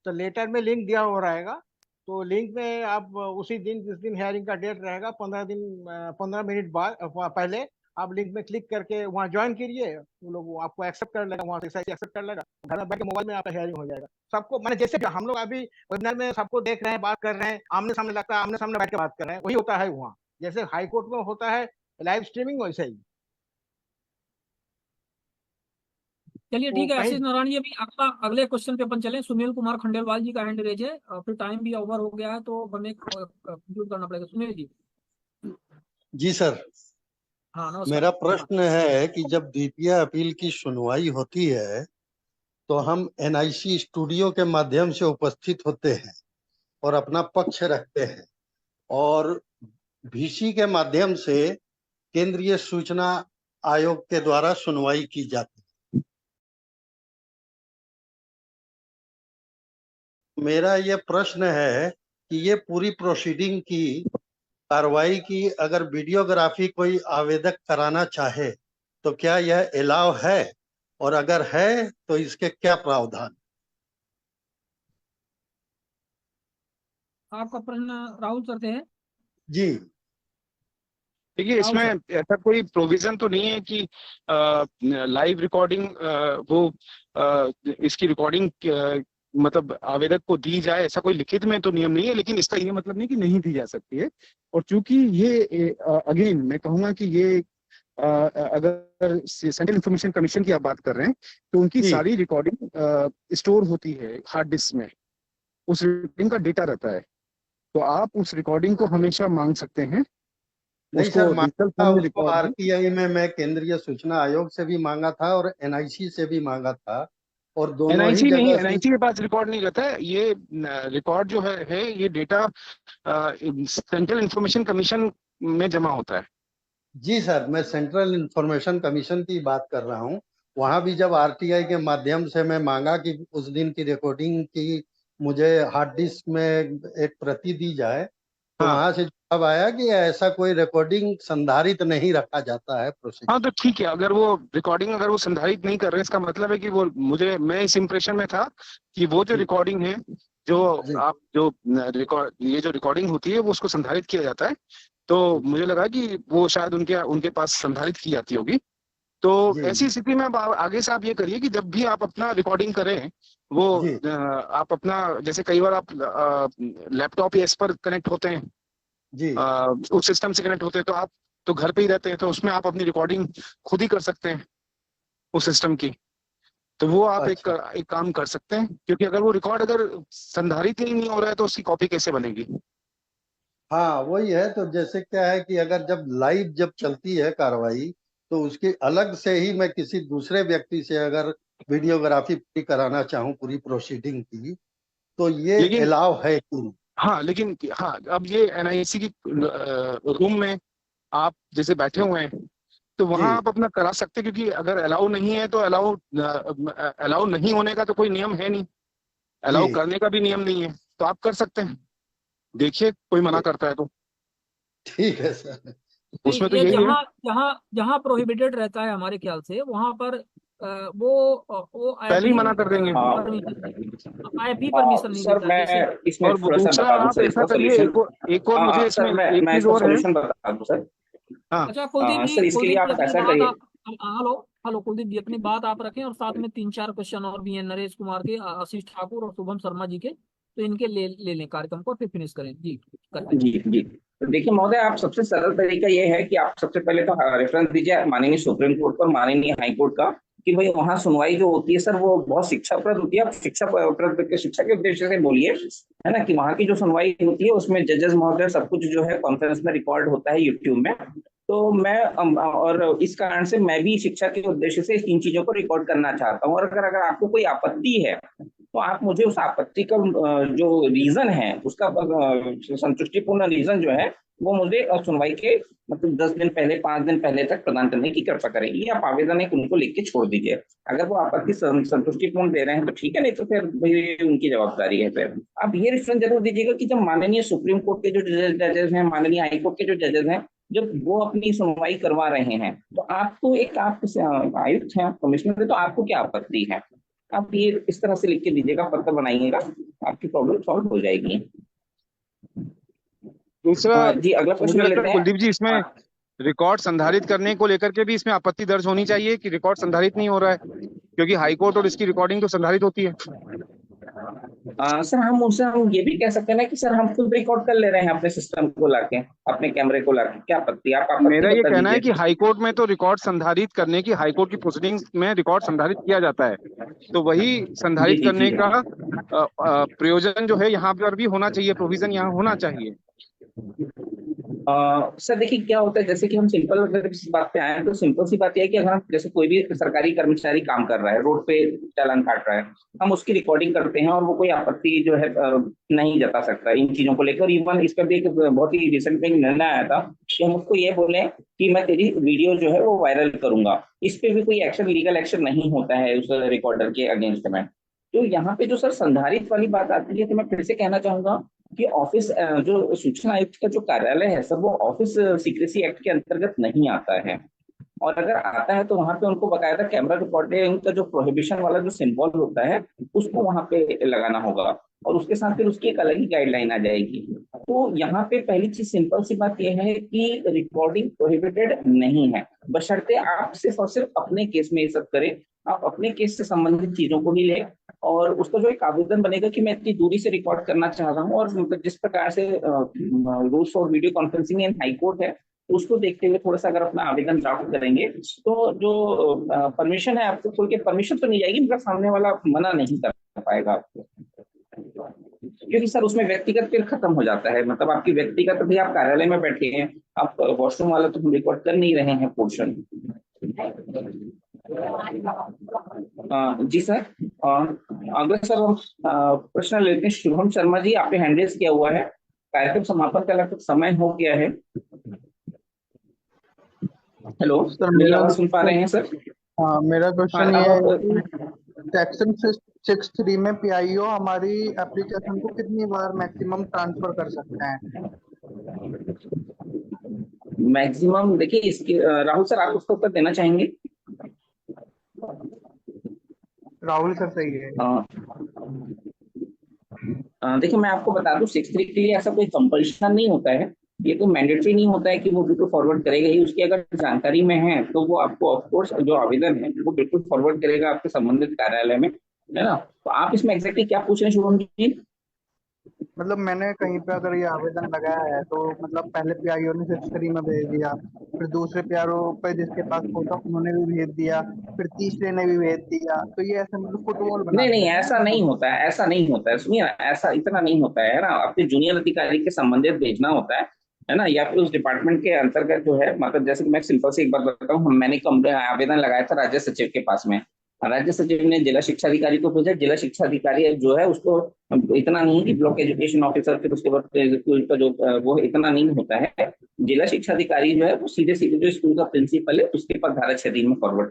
तो लेटर में लिंक दिया हो रहेगा, तो लिंक में आप उसी दिन जिस दिन हेयरिंग का डेट रहेगा 15 मिनट बाद पहले आप लिंक में क्लिक करके वहाँ ज्वाइन करिए, वो लोग वो आपको एक्सेप्ट कर लेगा, वहाँ से एक्सेप्ट कर लेगा, घर में बैठ के मोबाइल में आपका हेयरिंग हो जाएगा सबको। मैंने जैसे हम लोग अभी वेबिनार में सबको देख रहे हैं, बात कर रहे हैं, आमने सामने लगता है, आमने सामने बैठ के बात कर रहे हैं, वही होता है वहाँ, जैसे हाई कोर्ट में होता है लाइव स्ट्रीमिंग, वैसे ही। चलिए वो ठीक है, कहीं। आशीष नारायण जी, अभी आपका अगले क्वेश्चन पे अपन चलें। सुनील कुमार खंडेलवाल जी का हैंड रेज है, फिर टाइम भी ओवर हो गया है तो हमें कंक्लूड करना पड़ेगा। सुनील जी। जी सर, हाँ नमस्कार। मेरा प्रश्न है कि जब द्वितीय अपील की सुनवाई होती है तो हम एनआईसी स्टूडियो के माध्यम से उपस्थित होते हैं और अपना पक्ष रखते हैं, और वीसी के माध्यम से केंद्रीय सूचना आयोग के द्वारा सुनवाई की जाती है। मेरा ये प्रश्न है कि ये पूरी प्रोसीडिंग की कार्रवाई की अगर वीडियोग्राफी कोई आवेदक कराना चाहे तो क्या यह अलाउ है, और अगर है तो इसके क्या प्रावधान? आपका प्रश्न राहुल सर से है। जी देखिए, राहुल इसमें सर। ऐसा कोई प्रोविजन तो नहीं है कि लाइव रिकॉर्डिंग वो इसकी रिकॉर्डिंग मतलब आवेदक को दी जाए, ऐसा कोई लिखित में तो नियम नहीं है, लेकिन इसका ये मतलब नहीं कि नहीं दी जा सकती है। और चूंकि ये अगेन मैं कहूंगा कि ये अगर सेंट्रल इंफॉर्मेशन कमीशन की आप बात कर रहे हैं, तो उनकी जी सारी रिकॉर्डिंग स्टोर होती है हार्ड डिस्क में, उस रिकॉर्डिंग का डेटा रहता है, तो आप उस रिकॉर्डिंग को हमेशा मांग सकते हैं, नहीं उसको सर, डिजिटल मांगा फॉर्म में उसको रिकॉर्ड। आरटीआई में मैं केंद्रीय सूचना आयोग से भी मांगा था और एनआईसी से भी मांगा था, और दोनों ही एनआईसी नहीं, जगह से। एनआईसी के पास रिकॉर्ड नहीं रहता है ये रिकॉर्ड जो है ये डेटा सेंट्रल इंफॉर्मेशन कमीशन में जमा होता है। जी सर, मैं सेंट्रल इंफॉर्मेशन कमीशन की बात कर रहा हूँ। वहां भी जब आरटीआई के माध्यम से मैं मांगा कि उस दिन की रिकॉर्डिंग की मुझे हार्ड डिस्क में एक प्रति दी जाए, तो हाँ वहां से जवाब आया कि ऐसा कोई रिकॉर्डिंग संधारित नहीं रखा जाता है हाँ, प्रोसीजर। तो ठीक है, अगर वो रिकॉर्डिंग अगर वो संधारित नहीं कर रहे, इसका मतलब है कि वो मैं इस इंप्रेशन में था कि वो जो जी रिकॉर्डिंग है, जो जी आप जो रिकॉर्ड ये जो रिकॉर्डिंग होती है वो उसको संधारित किया जाता है, तो मुझे लगा कि वो शायद उनके उनके पास संधारित की जाती होगी। तो जी ऐसी स्थिति में अब आगे से आप ये करिए कि जब भी आप अपना रिकॉर्डिंग करें, वो जी आप अपना, जैसे कई बार आप लैपटॉप या इस पर कनेक्ट होते हैं, जी उस सिस्टम से कनेक्ट होते हैं, तो आप तो घर पे ही रहते हैं, तो उसमें आप अपनी रिकॉर्डिंग खुद ही कर सकते हैं उस सिस्टम की। तो वो आप एक अच्छा। एक काम कर सकते हैं, क्योंकि अगर वो रिकॉर्ड अगर संधारित ही नहीं हो रहा है तो उसकी कॉपी कैसे बनेगी? हाँ वही है, तो जैसे क्या है कि अगर जब लाइव जब चलती है कार्रवाई, तो उसकी अलग से ही मैं किसी दूसरे व्यक्ति से अगर वीडियोग्राफी पूरी कराना चाहूँ पूरी प्रोसीडिंग की, तो ये लेकिन अलाउ है कि नहीं? हाँ, अब ये एनआईसी की रूम में आप जैसे बैठे हुए हैं, तो वहां जी आप अपना करा सकते हैं, क्योंकि अगर अलाउ नहीं है तो अलाउ नहीं होने का तो कोई नियम है नहीं। अलाउ जी करने का भी नियम नहीं है, तो आप कर सकते हैं, देखिए कोई मना करता है तो। ठीक है सर। नहीं, उसमें तो ये यही है। जहाँ जहाँ जहाँ प्रोहिबिटेड रहता है हमारे ख्याल से वहां पर वो पहले ऐप ही ही मना कर देंगे। हाँ परमिशन नहीं सर, देता है, जैसे। मैं इसमें और थोड़ा सा दूसरा बता दूं आप सर ऐसा इसका करिए, सोल्यूशन। एक और मुझे इसमें सर, एक मैं चीज इसका और है। सोल्यूशन बता दूं सर। हाँ अच्छा कुलदीप जी, सर, इसके लिए आप अपनी ऐसा बात करिए। आप हेलो हेलो कुलदीप जी, अपनी बात आप रखें और साथ में 3-4 क्वेश्चन और भी हैं नरेश कुमार के, आशीष ठाकुर और शुभम शर्मा जी के, तो इनके ले लें कार्यक्रम को, फिर फिनिश करें जी, करें। जी जी, तो देखिए महोदय, आप सबसे सरल तरीका ये है कि आप सबसे पहले तो रेफरेंस दीजिए माननीय सुप्रीम कोर्ट पर, माननीय हाई कोर्ट का, कि भाई वहाँ सुनवाई जो होती है सर वो बहुत शिक्षाप्रद होती है। आप शिक्षा के उद्देश्य से बोलिए, है ना, कि वहाँ की जो सुनवाई होती है उसमें जजेस महोदय सब कुछ जो है कॉन्फ्रेंस में रिकॉर्ड होता है यूट्यूब में। तो मैं और इस कारण से मैं भी शिक्षा के उद्देश्य से इन चीजों को रिकॉर्ड करना चाहता हूँ। और अगर अगर आपको कोई आपत्ति है तो आप मुझे उस आपत्ति का जो रीजन है उसका संतुष्टिपूर्ण रीजन जो है वो मुझे सुनवाई के मतलब 10 दिन पहले, 5 दिन पहले तक प्रदान करने की कृपा करेगी। आप आवेदन एक उनको लिख के छोड़ दीजिए। अगर वो आपत्ति संतुष्टिपूर्ण दे रहे हैं तो ठीक है, नहीं तो फिर भाई उनकी जवाबदारी है। फिर आप ये रेफरेंस जरूर दीजिएगा कि जब माननीय सुप्रीम कोर्ट के जो जजेस हैं, माननीय हाई कोर्ट के जो जजेस हैं, जब वो अपनी सुनवाई करवा रहे हैं तो आपको एक, आप आयुक्त हैं, कमिश्नर है, तो आपको क्या आपत्ति है। आप ये इस तरह से लिख के दीजिएगा, पत्र बनाइएगा, आपकी प्रॉब्लम सॉल्व हो जाएगी। दूसरा जी, अगला प्रश्न मुझे लगता लेते है हैं। कुलदीप जी, इसमें रिकॉर्ड संधारित करने को लेकर के भी इसमें आपत्ति दर्ज होनी चाहिए कि रिकॉर्ड संधारित नहीं हो रहा है, क्योंकि हाईकोर्ट और इसकी रिकॉर्डिंग तो संधारित होती है। सर, हम उनसे हम ये भी कह सकते हैं ना कि सर हम खुद रिकॉर्ड कर ले रहे हैं अपने सिस्टम को लाके, अपने कैमरे को लाके, क्या आपत्ति, आप आपत्ति मेरा ये बता कहना है दीजिए। कि हाईकोर्ट में तो रिकॉर्ड संधारित करने की, हाईकोर्ट की प्रोसीडिंग में रिकॉर्ड संधारित किया जाता है, तो वही जी संधारित जी करने जी। का प्रयोजन जो है यहाँ पर भी होना चाहिए, प्रोविजन यहाँ होना चाहिए। सर देखिए क्या होता है, जैसे कि हम सिंपल अगर इस बात पे आए तो सिंपल सी बात यह है कि अगर हम जैसे कोई भी सरकारी कर्मचारी काम कर रहा है, रोड पे चालान काट रहा है, हम उसकी रिकॉर्डिंग करते हैं और वो कोई आपत्ति जो है नहीं जता सकता इन चीजों को लेकर। इवन इस पर भी एक बहुत ही रिसेंट में निर्णय आया था कि हम उसको ये बोले कि मैं तेरी वीडियो जो है वो वायरल करूंगा, इस पे भी कोई एक्शन, लीगल एक्शन नहीं होता है उस रिकॉर्डर के अगेंस्ट में। तो यहाँ पे जो सर संधारित वाली बात आती है, तो मैं फिर से कहना चाहूंगा कि ऑफिस जो सूचना आयुक्त का जो कार्यालय है सर, वो ऑफिस सीक्रेसी एक्ट के अंतर्गत नहीं आता है। और अगर आता है तो वहां पे उनको बकायदा कैमरा रिकॉर्डिंग का जो प्रोहिबिशन वाला जो सिंबल होता है उसको वहां पे लगाना होगा, और उसके साथ फिर उसकी एक अलग ही गाइडलाइन आ जाएगी। तो यहाँ पे पहली चीज सिंपल सी बात यह है कि रिकॉर्डिंग प्रोहिबिटेड नहीं है, बशर्ते आप सिर्फ और सिर्फ अपने केस में ये सब करें, आप अपने केस से संबंधित चीजों को ही लें। और उसका जो एक आवेदन बनेगा कि मैं इतनी दूरी से रिकॉर्ड करना चाह रहा हूँ, और मतलब जिस प्रकार से rules for video conferencing in high court है उसको देखते हुए थोड़ा सा अगर अपना आवेदन ड्राफ्ट करेंगे तो जो परमिशन है आपको खुल के परमिशन तो नहीं जाएगी, मगर सामने वाला मना नहीं कर पाएगा आपको, क्योंकि सर उसमें व्यक्तिगत फिर खत्म हो जाता है। मतलब आपकी व्यक्तिगत भी, आप कार्यालय में बैठे हैं, आप वॉशरूम वाला तो हम रिकॉर्ड कर नहीं रहे हैं पोर्शन। जी सर, अगला सर हम प्रश्न लेते हैं। शुभम शर्मा जी, आपने हैंड रेज किया हुआ है, कार्यक्रम समापन का लगभग समय हो गया है। हेलो, मेरी आवाज सुन पा रहे हैं सर? हाँ, मेरा क्वेश्चन हाँ, ये है अब कि सेक्शन 6(3) में पीआईओ हमारी एप्लीकेशन को कितनी बार मैक्सिमम ट्रांसफर कर सकते हैं? मैक्सिमम देखिए इसकी राहुल सर आप उसका उत्तर देना चाहेंगे? राहुल सर सही है। देखिए मैं आपको बता दूं, 6(3) के लिए ऐसा कोई कंपल्शन नहीं होता है, ये तो मैंडेटरी नहीं होता है कि वो बिल्कुल फॉरवर्ड करेगा ही। उसकी अगर जानकारी में है तो वो आपको ऑफकोर्स जो आवेदन है वो बिल्कुल फॉरवर्ड करेगा आपके संबंधित कार्यालय में, है ना। तो आप इसमें एग्जैक्टली क्या पूछ रहे हैं शुभम जी? मतलब मैंने कहीं पे अगर ये आवेदन लगाया है तो मतलब पहले पीआईओ ने 6(3) में भेज दिया, फिर दूसरे पीआईओ पे जिसके पास होता उन्होंने भी भेज दिया, फिर तीसरे ने भी भेज दिया, तो ये ऐसे मतलब फुटबॉल बना नहीं नहीं, दिया ऐसा है नहीं ना। होता है, ऐसा नहीं होता है, सुनिए ना, ऐसा इतना नहीं होता है ना। अपने जूनियर अधिकारी के संबंधित भेजना होता है ना, या फिर उस डिपार्टमेंट के अंतर्गत जो है, मतलब जैसे कि मैं सिंपल से एक बात बताता हूँ, मैंने आवेदन लगाया था राज्य सचिव के पास में, राज्य सचिव ने जिला शिक्षा अधिकारी को भेजा, जिला शिक्षा अधिकारी जो है उसको इतना नहीं कि ब्लॉक एजुकेशन ऑफिसर, फिर उसके बाद स्कूल का जो वो इतना नहीं होता है। जिला शिक्षा अधिकारी जो है वो सीधे सीधे जो स्कूल का प्रिंसिपल है उसके पास धारा 6(3) में फॉरवर्ड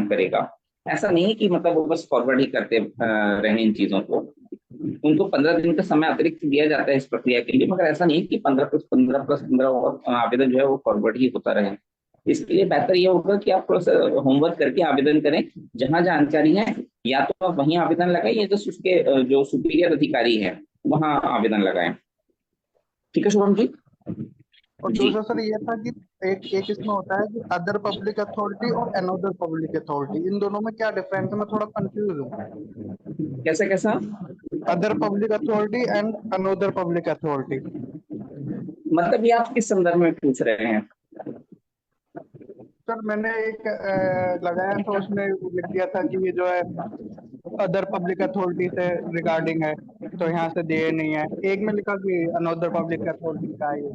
करेगा। ऐसा नहीं है कि मतलब वो बस फॉरवर्ड ही करते रहे इन चीजों को। उनको 15 दिन का समय अतिरिक्त दिया जाता है इस प्रक्रिया के लिए, मगर ऐसा नहीं कि 15+15+15 और आवेदन जो है वो फॉरवर्ड ही होता रहे। इसके लिए बेहतर ये होगा कि आप थोड़ा सा होमवर्क करके आवेदन करें, जहां जानकारी है या तो आप वहीं आवेदन लगाएं या जस्ट उसके जो सुपीरियर अधिकारी है वहां आवेदन लगाएं। ठीक है शुभम जी। और जी दूसरा सर ये था कि एक इसमें होता है कि अदर पब्लिक अथॉरिटी और अनदर पब्लिक अथॉरिटी, इन दोनों में क्या डिफरेंस है? मैं थोड़ा कंफ्यूज हूँ। कैसा कैसा? Other public authority and another public authority. मतलब ये आप किस संदर्भ में पूछ रहे हैं? सर मैंने एक लगाया था, उसमें लिख दिया था कि ये जो है अदर पब्लिक अथॉरिटी से रिगार्डिंग है, तो यहाँ से दिए नहीं है। एक में लिखा कि अनदर पब्लिक अथॉरिटी का है ये।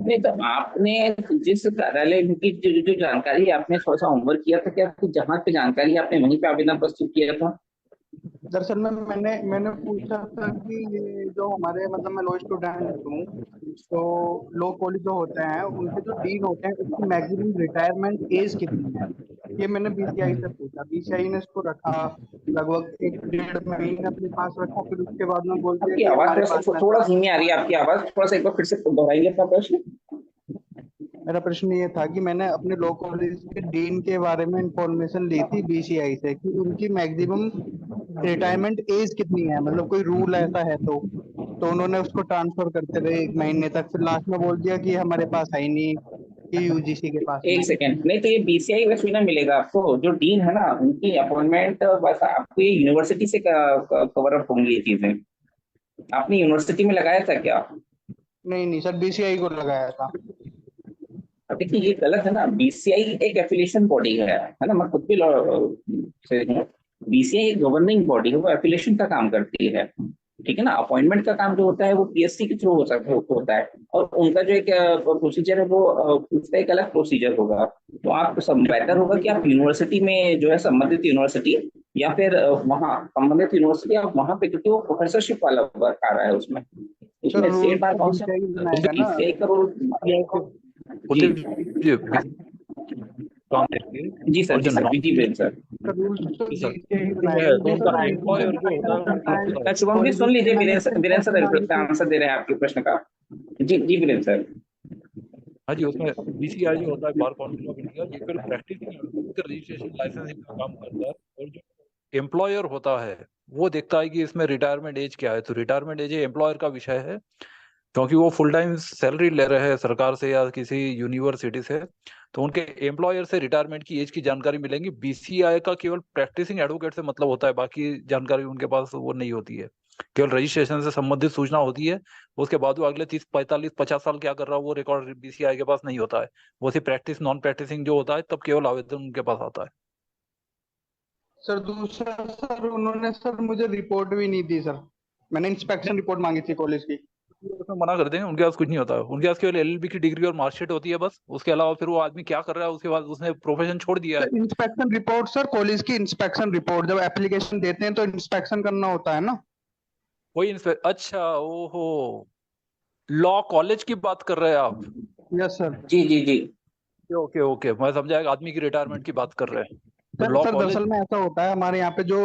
नहीं तो आपने जिस कार्यालय की जो जानकारी आपने थोड़ा सा होमवर्क किया था, क्या जहाँ पे जानकारी है आपने वहीं पे आवेदन प्रस्तुत किया था? दरअसल में मैंने पूछा था कि ये जो हमारे मतलब मैं लॉ स्टूडेंट हूँ, तो लॉ कॉलेज जो होते हैं उनके जो डीन होते हैं उसकी मैक्सिमम रिटायरमेंट एज कितनी है, ये मैंने बीसीआई से पूछा। बीसीआई ने इसको रखा लगभग 1-1.5 महीने अपने पास रखा, फिर उसके बाद में बोल दिया आपकी कि आवाज हमारे थोड़ा पास सा में थोड़ा धीमी आ रही है, आपकी आवाज थोड़ा सा एक बार फिर से दोहराएंगे अपना प्रश्न? मेरा प्रश्न ये था कि मैंने अपने लॉ कॉलेज के डीन के बारे में इंफॉर्मेशन ली थी बीसीआई से कि उनकी मैक्सिमम रिटायरमेंट एज कितनी है, मतलब कोई रूल ऐसा है तो उन्होंने उसको ट्रांसफर करते रहे 1 महीने तक, फिर लास्ट में बोल दिया कि हमारे पास है ही नहीं, ये यूजीसी के पास में एक है। सेकेंड, नहीं तो ये बीसीआई में सुविधा मिलेगा आपको, जो डीन है ना उनकी अपॉइंटमेंट बस आपको ये यूनिवर्सिटी से कवर अप होंगी ये चीजें। आपने यूनिवर्सिटी में लगाया था क्या? नहीं नहीं सर, बीसीआई को लगाया था। अब देखिए ये गलत है ना, बीसीआई एक एफिलिएशन बॉडी है ना, मैं खुद भी लॉ से हूँ। बीसीआई एक गवर्निंग बॉडी है, वो एफिलिएशन का काम करती है, ठीक है ना। अपॉइंटमेंट का काम जो होता है वो पीएससी के थ्रू होता है, और उनका जो एक प्रोसीजर है वो उसका एक अलग प्रोसीजर होगा। तो आप सब बेटर होगा कि आप यूनिवर्सिटी में जो है संबंधित यूनिवर्सिटी या फिर वहाँ संबंधित यूनिवर्सिटी आप वहाँ पे, क्योंकि वो प्रोफेसरशिप वाला वर्क आ रहा है उसमें। सर इसमें रूल स्टेट बार तो काउंसिल बीसीआई बनाएगा ना। बीसीआई का रोल जी जी सर, जी सर, जी वीरेंद्र सर। सर रूल तो बीसीआई है बनाएगा, तो मुझे उनका सर एक एम्प्लॉयर जो होता है करता है उनका शुभम जी सुन कॉलेज लीजिए, में मैंने वीरेंद्र कॉपी सर मांगी थी। आंसर दे रहे हैं आपके प्रश्न का। जी जी वीरेंद्र सर। हाँ जी, उसमें बीसीआई जो होता है बार काउंसिल ऑफ इंडिया, ये फिर प्रैक्टिसिंग रजिस्ट्रेशन लाइसेंसिंग का काम करता है, और जो एम्प्लॉयर होता है वो देखता है कि इसमें रिटायरमेंट एज क्या है। तो रिटायरमेंट एज एम्प्लॉयर का विषय है, क्योंकि वो फुल टाइम सैलरी ले रहे हैं सरकार से या किसी यूनिवर्सिटी से, तो उनके एम्प्लॉयर से रिटायरमेंट की एज की जानकारी मिलेंगी। बीसीआई का केवल प्रैक्टिसिंग एडवोकेट से मतलब होता है, बाकी जानकारी उनके पास वो नहीं होती है। केवल रजिस्ट्रेशन से संबंधित सूचना होती है, उसके बाद वो अगले 30, 45, 50 साल क्या कर रहा है वो रिकॉर्ड बीसीआई के पास नहीं होता है। वो सिर्फ प्रैक्टिस नॉन प्रैक्टिसिंग जो होता है तब केवल आवेदन उनके पास आता है। सर दूसरा सर उन्होंने सर मुझे रिपोर्ट भी नहीं दी सर, मैंने इंस्पेक्शन रिपोर्ट मांगी थी कॉलेज की। उसमें मना कर देंगे, उनके पास कुछ नहीं होता है। उनके पास केवल एलएलबी की डिग्री और मार्कशीट होती है बस। उसके अलावा फिर वो आदमी क्या कर रहा है, उसके बाद उसने प्रोफेशन छोड़ दिया है। Sir inspection report, sir college की इंस्पेक्शन रिपोर्ट, जब एप्लीकेशन देते हैं तो इंस्पेक्शन करना होता है ना। कोई अच्छा, ओहो, लॉ कॉलेज की बात कर रहे हैं आप? Yes sir. जी जी जी ओके ओके, मैं समझा एक आदमी की रिटायरमेंट की बात कर रहे हैं। तो सर लॉ सर कॉलेज दरअसल में ऐसा होता है हमारे यहाँ पे जो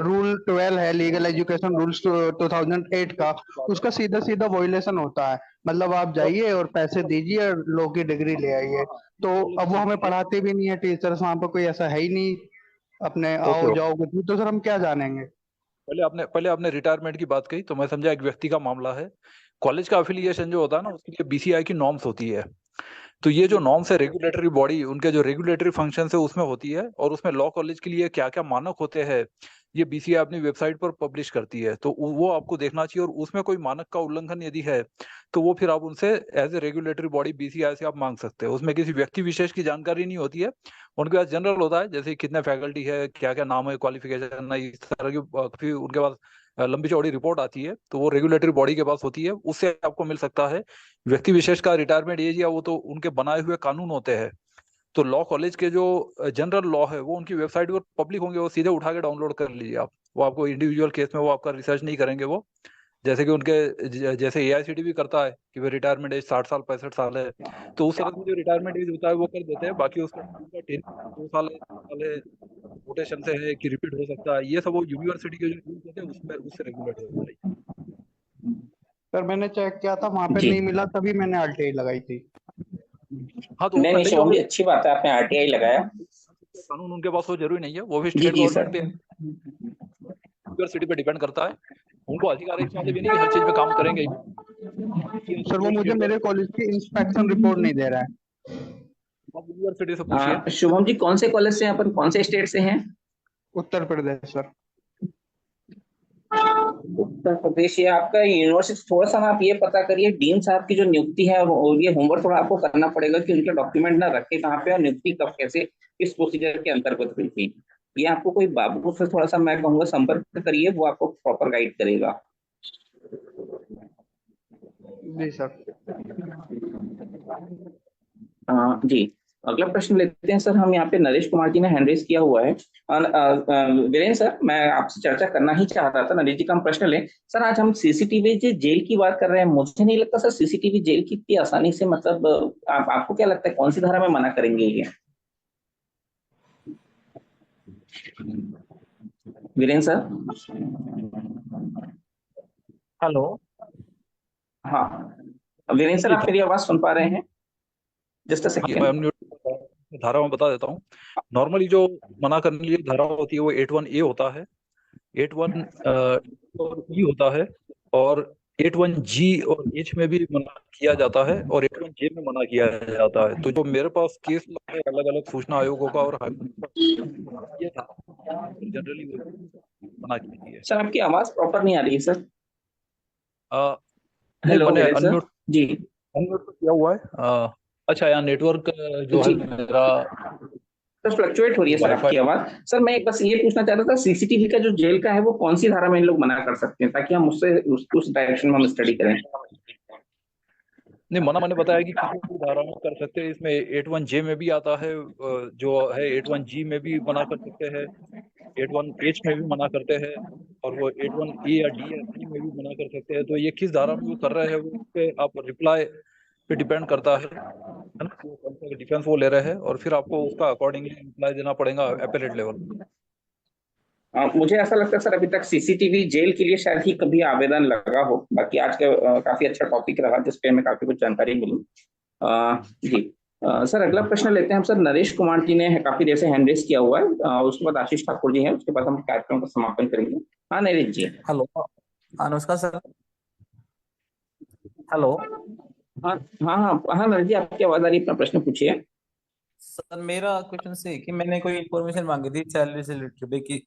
रूल 12 है, लीगल एजुकेशन रूल्स 2008 का, उसका सीधा सीधा वॉयलेशन होता है। मतलब आप जाइए और पैसे दीजिए और लॉ की डिग्री ले आइए, तो अब वो हमें पढ़ाते भी नहीं है टीचर्स, वहाँ पे कोई ऐसा है ही नहीं अपने ओके आओ ओके, जाओ कुछ भी, तो सर हम क्या जानेंगे। पहले आपने रिटायरमेंट की बात कही तो मैं समझा एक व्यक्ति का मामला है। कॉलेज का अफिलिएशन जो होता है ना, उसके लिए बीसीआई की नॉर्म्स होती है। तो ये जो नॉर्म्स है, रेगुलेटरी बॉडी, उनके जो रेगुलेटरी फंक्शन है उसमें होती है, और उसमें लॉ कॉलेज के लिए क्या क्या मानक होते हैं ये बीसीआई अपनी वेबसाइट पर पब्लिश करती है। तो वो आपको देखना चाहिए, और उसमें कोई मानक का उल्लंघन यदि है तो वो फिर आप उनसे as a regulatory body BCI से आप मांग सकते हैं। उसमें किसी व्यक्ति विशेष की जानकारी नहीं होती है, उनके पास जनरल होता है, जैसे कितने फैकल्टी है, क्या क्या नाम है, क्वालिफिकेशन है, इस तरह की फिर उनके पास लंबी चौड़ी रिपोर्ट आती है, तो वो रेगुलेटरी बॉडी के पास होती है, उससे आपको मिल सकता है। व्यक्ति विशेष का रिटायरमेंट एज या वो तो उनके बनाए हुए कानून होते हैं। तो लॉ कॉलेज के जो जनरल लॉ है वो उनकी वेबसाइट पर पब्लिक होंगे, वो सीधे उठा के डाउनलोड कर लीजिए आप। वो आपको इंडिविजुअल केस में वो आपका रिसर्च नहीं करेंगे वो, जैसे कि जैसे एआईसीटी भी करता है कि भाई रिटायरमेंट एज 60 साल 65 साल है, तो उस तरह से जो रिटायरमेंट एज होता है वो कर देते हैं। बाकी उसका उनका 2 साल है, 3 साल है, रोटेशन से है कि रिपीट हो सकता है, ये सब वो यूनिवर्सिटी के जो रूल्स होते हैं उसमें उससे रेगुलेट होता है। सर मैंने चेक किया था, वहां पे जी नहीं मिला, तभी मैंने आरटीआई लगाई थी। हाँ तो वो नहीं नहीं पहले ही शुभम जी, ऑलरेडी अच्छी बात है आपने आरटीआई लगाया। कानून उनके पास हो जरूरी नहीं है, वो भी जी स्टेट जी सर। गवर्नमेंट पे यूनिवर्सिटी पे डिपेंड करता है। उनको अधिकार इस मतलब ये नहीं कि हर चीज में काम करेंगे ही। सर वो मुझे मेरे कॉलेज की इंस्पेक्शन रिपोर्ट नहीं दे रहा है। आप यूनिवर्सिटी से पूछिए। शुभम जी, कौन से कॉलेज से हैं अपन, कौन से स्टेट से हैं? उत्तर प्रदेश सर। उत्तर प्रदेश। ये आपका यूनिवर्सिटी, थोड़ा सा आप ये पता करिए डीन साहब की जो नियुक्ति है, और ये होमवर्क थोड़ा आपको करना पड़ेगा कि उनके डॉक्यूमेंट ना रखे कहाँ पे और नियुक्ति कब कैसे किस प्रोसीजर के अंतर्गत हुई थी। ये आपको कोई बाबू से थोड़ा सा मैं कहूँगा संपर्क करिए, वो आपको प्रॉपर गाइड करेगा। जी सर। जी, अगला प्रश्न लेते हैं सर। हम यहाँ पे नरेश कुमार जी ने हैंड रेज किया हुआ है। वीरेंद्र सर, मैं आपसे चर्चा करना ही चाह रहा था, नरेश जी का हम प्रश्न लें। सर आज हम सीसीटीवी जेल की बात कर रहे हैं, मुझे नहीं लगता सर सीसीटीवी जेल की इतनी आसानी से, मतलब आपको क्या लगता है कौन सी धारा में मना करेंगे ये? वीरेंद्र सर। हेलो। हाँ वीरेंद्र सर, आप मेरी आवाज सुन पा रहे हैं? जस्ट अ मैं सेकेंड। अनम्यूट धारा में बता देता हूँ। नॉर्मली जो मना करने के लिए धारा होती है वो 81A होता है, 81E होता है, और 81G और H में भी मना किया जाता है, और 81J में मना किया जाता है। तो जो मेरे पास केस है अलग अलग सूचना आयोगों का और ये था जनरली मना की है। सर आपकी आवाज प्रॉपर नहीं आ रही है सर। नहीं हेलो मैंने वीरेंद्र सर। अनम्यूट जी किया हुआ है। अच्छा, यहाँ नेटवर्क जो है जी मेरा सर, फ्लक्चुएट हो रही है सर वाईफाई। आपकी आवाज। सर मैं बस ये पूछना चाह रहा था, सीसीटीवी का जो जेल का है वो कौन सी धारा में इन लोग मना कर सकते हैं, ताकि हम उससे उस डायरेक्शन में हम स्टडी करें। नहीं, मना मैंने बताया कि किसी भी धारा में कर सकते हैं। इसमें 81J में भी आता है, जो है 81G में भी मना कर सकते हैं, 81H में भी मना करते हैं, और वो 81A या D या C में भी मना कर सकते हैं। तो ये किस धारा में वो कर रहे हैं वो उस पे आप रिप्लाई पे डिपेंड करता है ना, वो कौन सा डिफेंस वो ले रहे हैं, और फिर आपको उसका अकॉर्डिंगली रिप्लाई देना पड़ेगा एपेलेट लेवल। मुझे ऐसा लगता है सर अभी तक सीसीटीवी जेल के लिए शायद ही कभी आवेदन लगा हो। बाकी आज का काफी अच्छा टॉपिक रहा जिसपे हमें काफी कुछ जानकारी मिली। जी सर, अगला प्रश्न लेते हैं हम। सर नरेश कुमार जी ने काफी देर से हैंड रेस किया हुआ है, उसके बाद आशीष ठाकुर जी हैं, उसके बाद हम कार्यक्रम का समापन करेंगे। हाँ नरेश जी। हेलो। नमस्कार सर। हेलो। हाँ हाँ हाँ हाँ नरेश जी, आपकी आवाज आ रही है, अपना प्रश्न पूछिए। सर मेरा क्वेश्चन से कि मैंने कोई इन्फॉर्मेशन मांगी थी सैलरी से रिलेटेड कि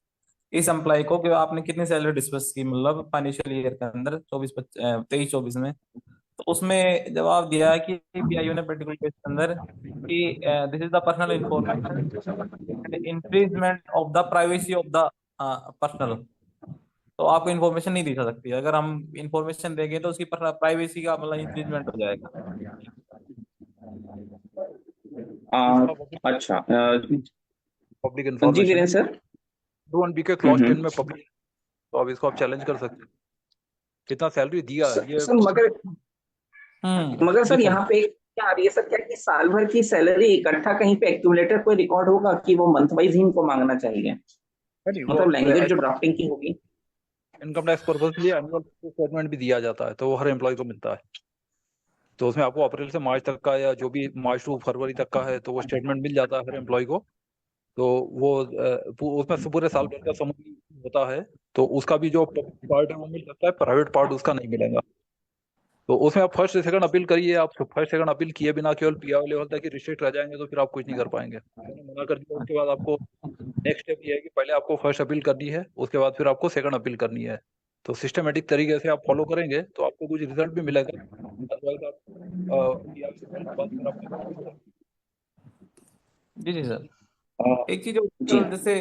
इस एम्प्लॉय को कि आपने कितनी सैलरी डिस्कस की, मतलब फाइनेंशियल ईयर के अंदर 23-24 में। तो उसमें जवाब दिया है कि पीआईओ ने पर्टिकुलर केस के अंदर कि this is the personal information infringement of the privacy of the personal. तो आपको इन्फॉर्मेशन नहीं दी जा सकती, अगर हम इन्फॉर्मेशन देंगे तो उसकी प्राइवेसी का मतलब इंफ्रिजमेंट हो जाएगा। अच्छा पब्लिक जी इन्फॉर्मेशन वीरेंद्र सर। 1B के क्लॉज 10 में पब्लिक, तो अब इसको आप चैलेंज कर सकते हैं कितना सैलरी दिया ये। सर मगर सर जी यहाँ पे क्या आ रही है सर, क्या कि साल भर की सैलरी इकट्ठा कहीं पे एक्यूमुलेटर कोई रिकॉर्ड होगा कि वो मंथ वाइज ही इनको मांगना चाहिए, मतलब लैंग्वेज जो ड्राफ्टिंग की होगी। इनकम टैक्स पर्पज के लिए एनुअल स्टेटमेंट भी दिया जाता है, तो वो हर एम्प्लॉय को मिलता है। तो उसमें आपको अप्रैल से मार्च तक का, या जो भी मार्च टू फरवरी तक का है, तो वो स्टेटमेंट मिल जाता है हर एम्प्लॉय को। तो वो उसमें पूरे साल भर का समरी होता है, तो उसका भी जो पार्ट है वो मिल सकता है, प्राइवेट पार्ट उसका नहीं मिलेगा। तो उसमें आप फर्स्ट सेकंड अपील करिए। आप फर्स्ट सेकंड अपील किए बिना केवल पीआईओ लेवल तक ही रिस्ट्रिक्ट रह जाएंगे तो फिर आप कुछ नहीं कर पाएंगे। मना कर दिया उसके बाद आपको नेक्स्ट स्टेप ये है कि पहले आपको फर्स्ट अपील करनी है, उसके बाद फिर आपको सेकंड अपील करनी है। तो सिस्टमेटिक तरीके से आप फॉलो करेंगे तो आपको कुछ रिजल्ट भी मिलेगा। अदरवाइज आप जी जी सर। एक चीज जैसे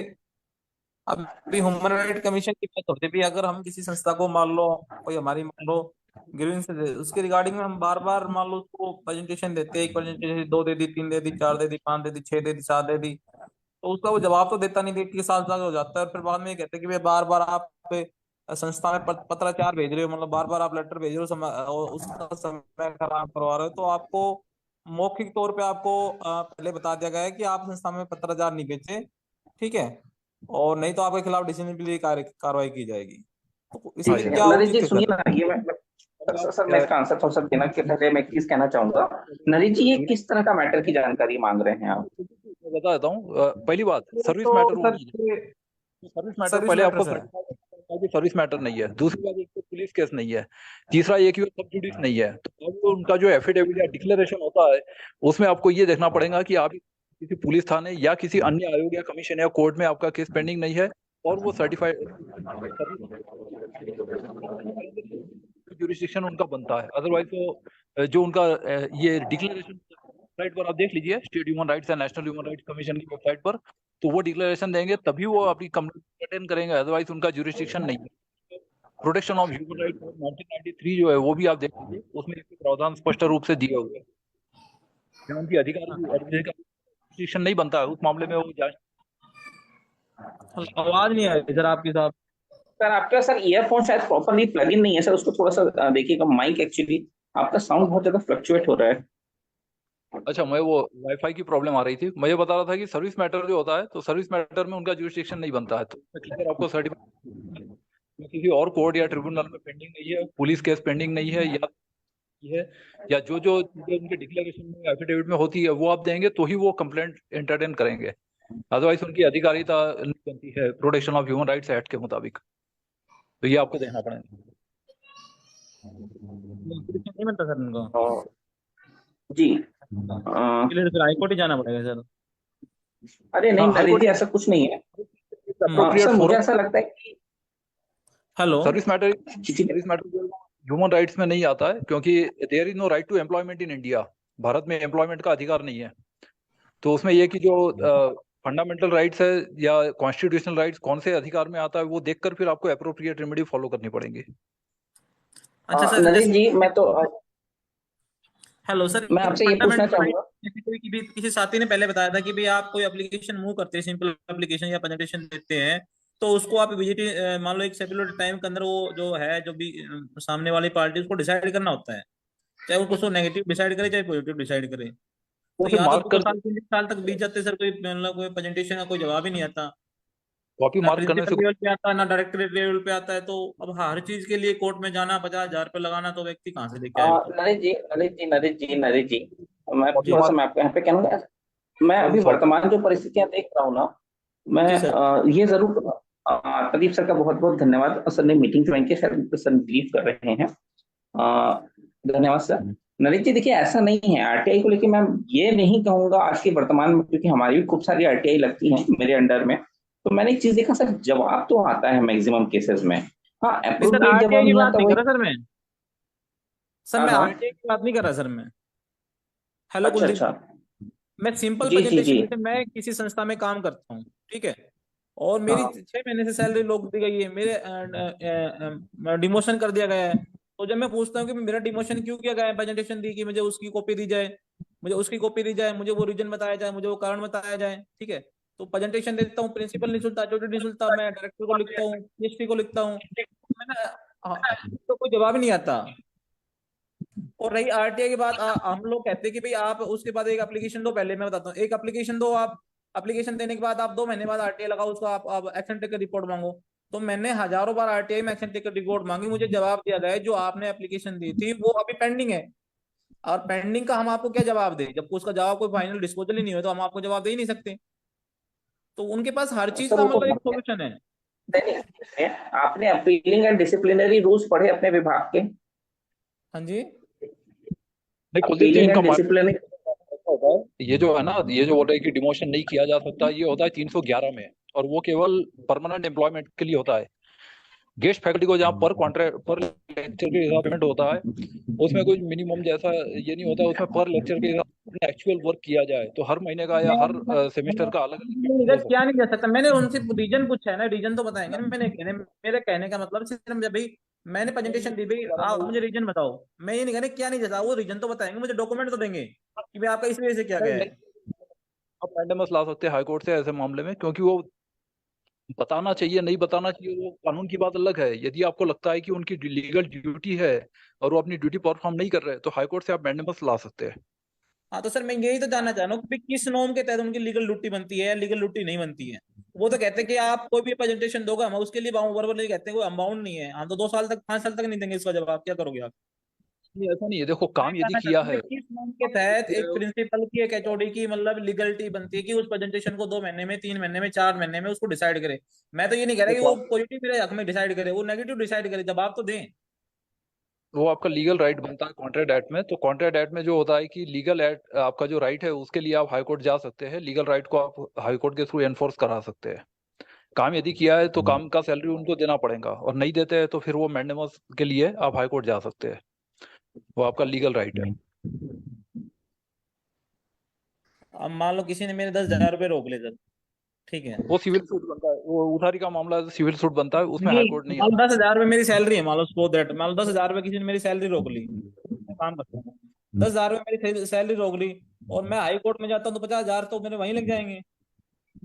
अभी ह्यूमन राइट कमीशन की बात होती है, अगर हम किसी संस्था को मान लो कोई हमारी मान लो ग्रीवेंस दे, उसके रिगार्डिंग में हम बार बार मान लो उसको प्रेजेंटेशन देते हैं, एक प्रेजेंटेशन 2 दे दी, 3 दे दी, 4 दे दी, 5 दे दी, 6 दे दी, 7 दे दी, तो उसका वो जवाब तो देता नहीं, देख के साल साल हो जाता है। और फिर बाद में ये कहते हैं कि भाई बार बार आप संस्था में पत्राचार भेज रहे हो, मतलब बार बार आप लेटर भेज रहे हो, और उसका समय खराब करवा रहे हो। तो आपको मौखिक तौर पे आपको पहले बता दिया गया है कि आप संस्था में पत्राचार नहीं भेजे, ठीक है, और नहीं तो आपके खिलाफ डिसिप्लिनरी कार्रवाई की जाएगी। तो इसमें क्या नरेश जी उचित सुनिए ना, ये सर मैं इसका आंसर थोड़ा सा देना के पहले मैं एक चीज कहना चाहूंगा। नरेश जी, ये किस तरह का मैटर की जानकारी मांग रहे हैं आप? मैं बता देता हूँ। पहली बात, सर्विस तो मैटर सर होनी चाहिए। सर्विस मैटर सर्विस पहले मैटर आपको सर सर्विस मैटर नहीं है। दूसरी बात, एक तो पुलिस केस नहीं है। तीसरा ये कि वो सब जुडिस नहीं है। तो अब वो उनका जो एफिडेविट या डिक्लेरेशन होता है, उसमें आपको ये देखना पड़ेगा कि आप किसी पुलिस थाने या किसी अन्य आयोग या कमीशन या कोर्ट में आपका केस पेंडिंग नहीं है, और वो सर्टिफाइड जुरिस्डिक्शन उनका बनता है। अदरवाइज तो जो उनका ये डिक्लेरेशन वेबसाइट पर आप देख लीजिए, state human rights and national human rights commission की वेबसाइट पर, तो वो डिक्लेरेशन देंगे तभी वो अपनी कंप्लेंट अटेंड करेंगे। अदरवाइज उनका जुरिस्डिक्शन नहीं है। प्रोटेक्शन ऑफ ह्यूमन राइट्स 1993 जो है वो भी आप देख लीजिए, उसमें इसके प्रावधान स्पष्ट रूप से दिए हुए हैं। जहाँ उनकी अधिकारी जुरिस्डिक्शन नहीं बनता है, उस मामले में वो जांच। आवाज नहीं आ रही सर आपकी साहब। सर आपका सर ईयरफोन शायद प्रॉपरली प्लग इन नहीं है सर, उसको थोड़ा सा देखिएगा। माइक एक्चुअली आपका साउंड बहुत ज्यादा फ्लक्चुएट हो रहा है। अच्छा, मैं वो वाईफाई की प्रॉब्लम आ रही थी। मैं ये बता रहा था कि सर्विस मैटर जो होता है, तो सर्विस मैटर में उनका जुरिस्डिक्शन नहीं बनता है। तो क्लियर आपको सर्टिफिकेट किसी और कोर्ट या ट्रिब्यूनल में पेंडिंग नहीं है, पुलिस केस पेंडिंग नहीं है, या जो जो चीजें उनके डिक्लेरेशन में एफिडेविट में होती है वो आप देंगे तो ही वो कंप्लेंट एंटरटेन करेंगे। अदरवाइज उनकी अधिकारिता नहीं बनती है protection of human rights act के मुताबिक। तो ये आपको देखना पड़ेगा। नहीं बनता सर उनको जी। फिर हाईकोर्ट ही जाना पड़ेगा सर। अरे नहीं हाँ, नरेश जी, ऐसा कुछ नहीं है। सर मुझे ऐसा लगता है कि hello service matter human rights में नहीं आता है, क्योंकि there is no right to employment in India. Bharat में एम्प्लॉयमेंट का अधिकार नहीं है। तो उसमें ये कि जो फंडामेंटल राइट्स है या कॉन्स्टिट्यूशनल राइट्स कौन से अधिकार में आता है, वो देखकर फिर आपको एप्रोप्रिएट रेमेडी फॉलो करनी पड़ेगी। अच्छा सर, नरेश जी मैं तो हेलो सर, मैं आपसे ये पूछना चाहूंगा। किसी साथी ने पहले बताया था कि भाई आप कोई एप्लीकेशन मूव करते हैं, सिंपल एप्लीकेशन या प्रेजेंटेशन देते हैं, तो उसको आप विजिटिंग मान लो एक स्टेपुलर टाइम के अंदर वो जो है जो भी सामने वाली पार्टी उसको डिसाइड करना होता है, चाहे वो कुछ नेगेटिव डिसाइड करे चाहे पॉजिटिव डिसाइड करे। तो फिर या तो मार्क 2 कर साल 3 साल तक बीत जाते सर, कोई मतलब कोई प्रेजेंटेशन का कोई जवाब ही नहीं आता, कॉपी ना मार्क करने से प्रिंसिपल लेवल पे आता है ना डायरेक्टरेट लेवल पे आता है। तो अब हर चीज के लिए कोर्ट में जाना, 50,000 रुपये लगाना, तो व्यक्ति कहाँ से लेके आएगा? नरेश जी मैं कॉपी थोड़ा सा मार्क मैं आपको यहाँ पे कहूँगा। मैं अभी वर्तमान जो परिस्थितियां देख रहा हूँ ना, मैं जी सर। ये जरूर प्रदीप सर का बहुत बहुत धन्यवाद। सर ने मीटिंग ज्वाइन किया, शायद सर ब्रीफ कर रहे हैं। धन्यवाद सर। नरेश जी देखिए, ऐसा नहीं है आरटीआई को लेके मैं ये नहीं कहूंगा आज के वर्तमान में, क्योंकि हमारी भी खूब सारी आरटीआई लगती हैं मेरे अंडर में, तो मैंने एक चीज देखा सर, जवाब तो आता है मैक्सिमम केसेस में। हाँ, सर अप्रोप्रिएट आरटीआई जवाब की नहीं बात आता नहीं वही। कर रहा सर मैं। सर मैं हाँ आरटीआई की बात नहीं कर रहा सर मैं। हेलो अच्छा कुलदीप, अच्छा। मैं सिंपल जी जी प्रेजेंटेशन, जी। जैसे मैं किसी संस्था में काम करता हूँ, ठीक है, और मेरी हाँ 6 महीने से सैलरी रोक दी गई है, मेरे डिमोशन कर दिया गया है। तो जब मैं पूछता हूँ कि मेरा डिमोशन क्यों किया गया है, प्रेजेंटेशन दी कि मुझे उसकी कॉपी दी जाए, मुझे वो रीजन बताया जाए, मुझे वो कारण बताया जाए, ठीक है, तो प्रेजेंटेशन देता हूँ, प्रिंसिपल नहीं सुनता, चोटी नहीं सुनता, मैं डायरेक्टर को लिखता हूँ, पीएचडी को लिखता हूँ, मैंने तो कोई जवाब ही नहीं आता। और रही आरटीआई की बात, हम लोग कहते हैं कि भाई आप उसके बाद एक एप्लीकेशन दो। पहले मैं बताता हूँ, एक एप्लीकेशन दो, आप एप्लीकेशन देने के बाद आप 2 महीने बाद आरटीआई लगाओ, उसको आप एक्शन टेकर रिपोर्ट मांगो। तो मैंने हजारों बार आरटीआई में एक्शन टेकर रिपोर्ट मांगी, मुझे जवाब दिया गया है जो आपने एप्लीकेशन दी थी वो अभी पेंडिंग है। और पेंडिंग का हम आपको क्या जवाब दे, जब उसका जवाब कोई फाइनल डिस्पोजल ही नहीं हो तो हम आपको जवाब दे ही नहीं सकते। तो उनके पास हर चीज सर का वो तो मतलब एक सोल्यूशन है। नहीं, आपने अपीलिंग एंड डिसिप्लिनरी रूल्स पढ़े अपने विभाग के? हाँ जी। नहीं, कुलदीप जी, अपीलिंग इनका एंड डिसिप्लिनरी होता है ये जो है ना, ये जो बोल रहे हैं कि डिमोशन नहीं किया जा सकता, ये होता है 311 में, और वो केवल परमानेंट एम्प्लॉयमेंट के लिए होता है। गेस्ट फैकल्टी को जहाँ पर कॉन्ट्रैक्ट पर लेक्चर के हिसाब पेमेंट होता है, उसमें कोई मिनिमम जैसा ये नहीं होता, उसमें पर लेक्चर के हिसाब एक्चुअल वर्क किया जाए तो हर महीने का या हर सेमेस्टर का अलग अलग क्या नहीं जा सकता, मैंने उनसे रीजन पूछा है ना, रीजन तो बताएंगे ना। मेरे कहने का मतलब सिर्फ भाई मैंने प्रेजेंटेशन दी, भाई आप मुझे रीजन बताओ, मैं ये नहीं कहने क्या नहीं जैसा, वो रीजन तो बताएंगे, मुझे डॉक्यूमेंट तो देंगे कि भाई आपका इस वजह से क्या गया है। आप मैंडेमस ला सकते हैं हाईकोर्ट से ऐसे मामले में, क्योंकि वो बताना चाहिए नहीं बताना चाहिए वो कानून की बात अलग है। यदि आपको लगता है कि उनकी लीगल ड्यूटी है और वो अपनी ड्यूटी परफॉर्म नहीं कर रहे, तो हाईकोर्ट से आप मैंडेमस ला सकते हैं। हाँ तो सर मैं यही तो जानना चाह रहा हूँ कि किस नॉर्म के तहत उनकी लीगल ड्यूटी बनती है या लीगल ड्यूटी नहीं बनती है। वो तो कहते हैं कि आप कोई भी प्रेजेंटेशन दोगे हम उसके लिए वर्बली कहते हैं कोई अमाउंट नहीं है, हम तो 2 साल तक 5 साल तक नहीं देंगे इसका जवाब, क्या करोगे आप? नहीं, ऐसा नहीं है, देखो मैं काम यदि जानना किया चाहता हूँ है कि किस नॉर्म के तहत एक प्रिंसिपल की एक एचओडी की मतलब लीगलिटी बनती है कि उस प्रेजेंटेशन को 2 महीने में, 3 महीने में, 4 महीने में उसको डिसाइड करे। मैं तो ये नहीं कह रहा कि वो देखो पॉजिटिव मेरे हक में डिसाइड करे, वो नेगेटिव डिसाइड करे, जवाब तो दें। वो आपका लीगल राइट बनता है कॉन्ट्रैक्ट एक्ट में। तो कॉन्ट्रैक्ट एक्ट में जो होता है कि लीगल एक्ट आपका जो राइट है उसके लिए आप हाई कोर्ट जा सकते हैं, लीगल राइट को आप हाई कोर्ट के थ्रू एनफोर्स करा सकते हैं। काम यदि किया है तो काम का सैलरी उनको देना पड़ेगा, और नहीं देते हैं तो फिर वो मैंडेमस के लिए आप हाई कोर्ट जा सकते हैं, वो आपका लीगल राइट है। अब मान लो किसी ने मेरे 10,000 रुपये रोक ले सर, ठीक है, वो सिविल सूट बनता है, वो उधारी का मामला है, सिविल सूट बनता है, उसमें हाई नहीं कोर्ट नहीं मान लो आता। 10,000 रुपये मेरी सैलरी है, मान लो सो दैट, मान लो 10,000 रुपये किसी ने मेरी सैलरी रोक ली, मैं काम करता हूँ, 10,000 रुपये मेरी सैलरी रोक ली और मैं हाई कोर्ट में जाता हूँ तो 50,000 तो मेरे वहीं लग जाएंगे।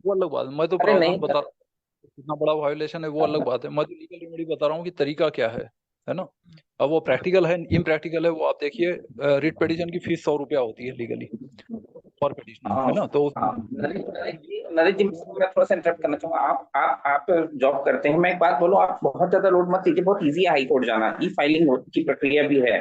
वो अलग बात है, मैं तो अरे नहीं प्रावधान बता रहा हूँ कितना बड़ा वायोलेशन है, वो अलग बात है। मैं तो लीगल रेमेडी बता रहा हूँ कि तरीका क्या है ना। अब वो प्रैक्टिकल है इम्प्रैक्टिकल है वो आप देखिए। रिट पिटीशन की फीस 100 रुपया होती है लीगली फॉर पिटीशनिंग, है ना। तो नरेश जी मैं थोड़ा सा इंटरप्ट करना चाहूंगा। आप जॉब करते हैं, मैं एक बात बोलूं, आप बहुत ज्यादा लोड मत लीजिए, बहुत इजी है हाई कोर्ट जाना, ई फाइलिंग की प्रक्रिया भी है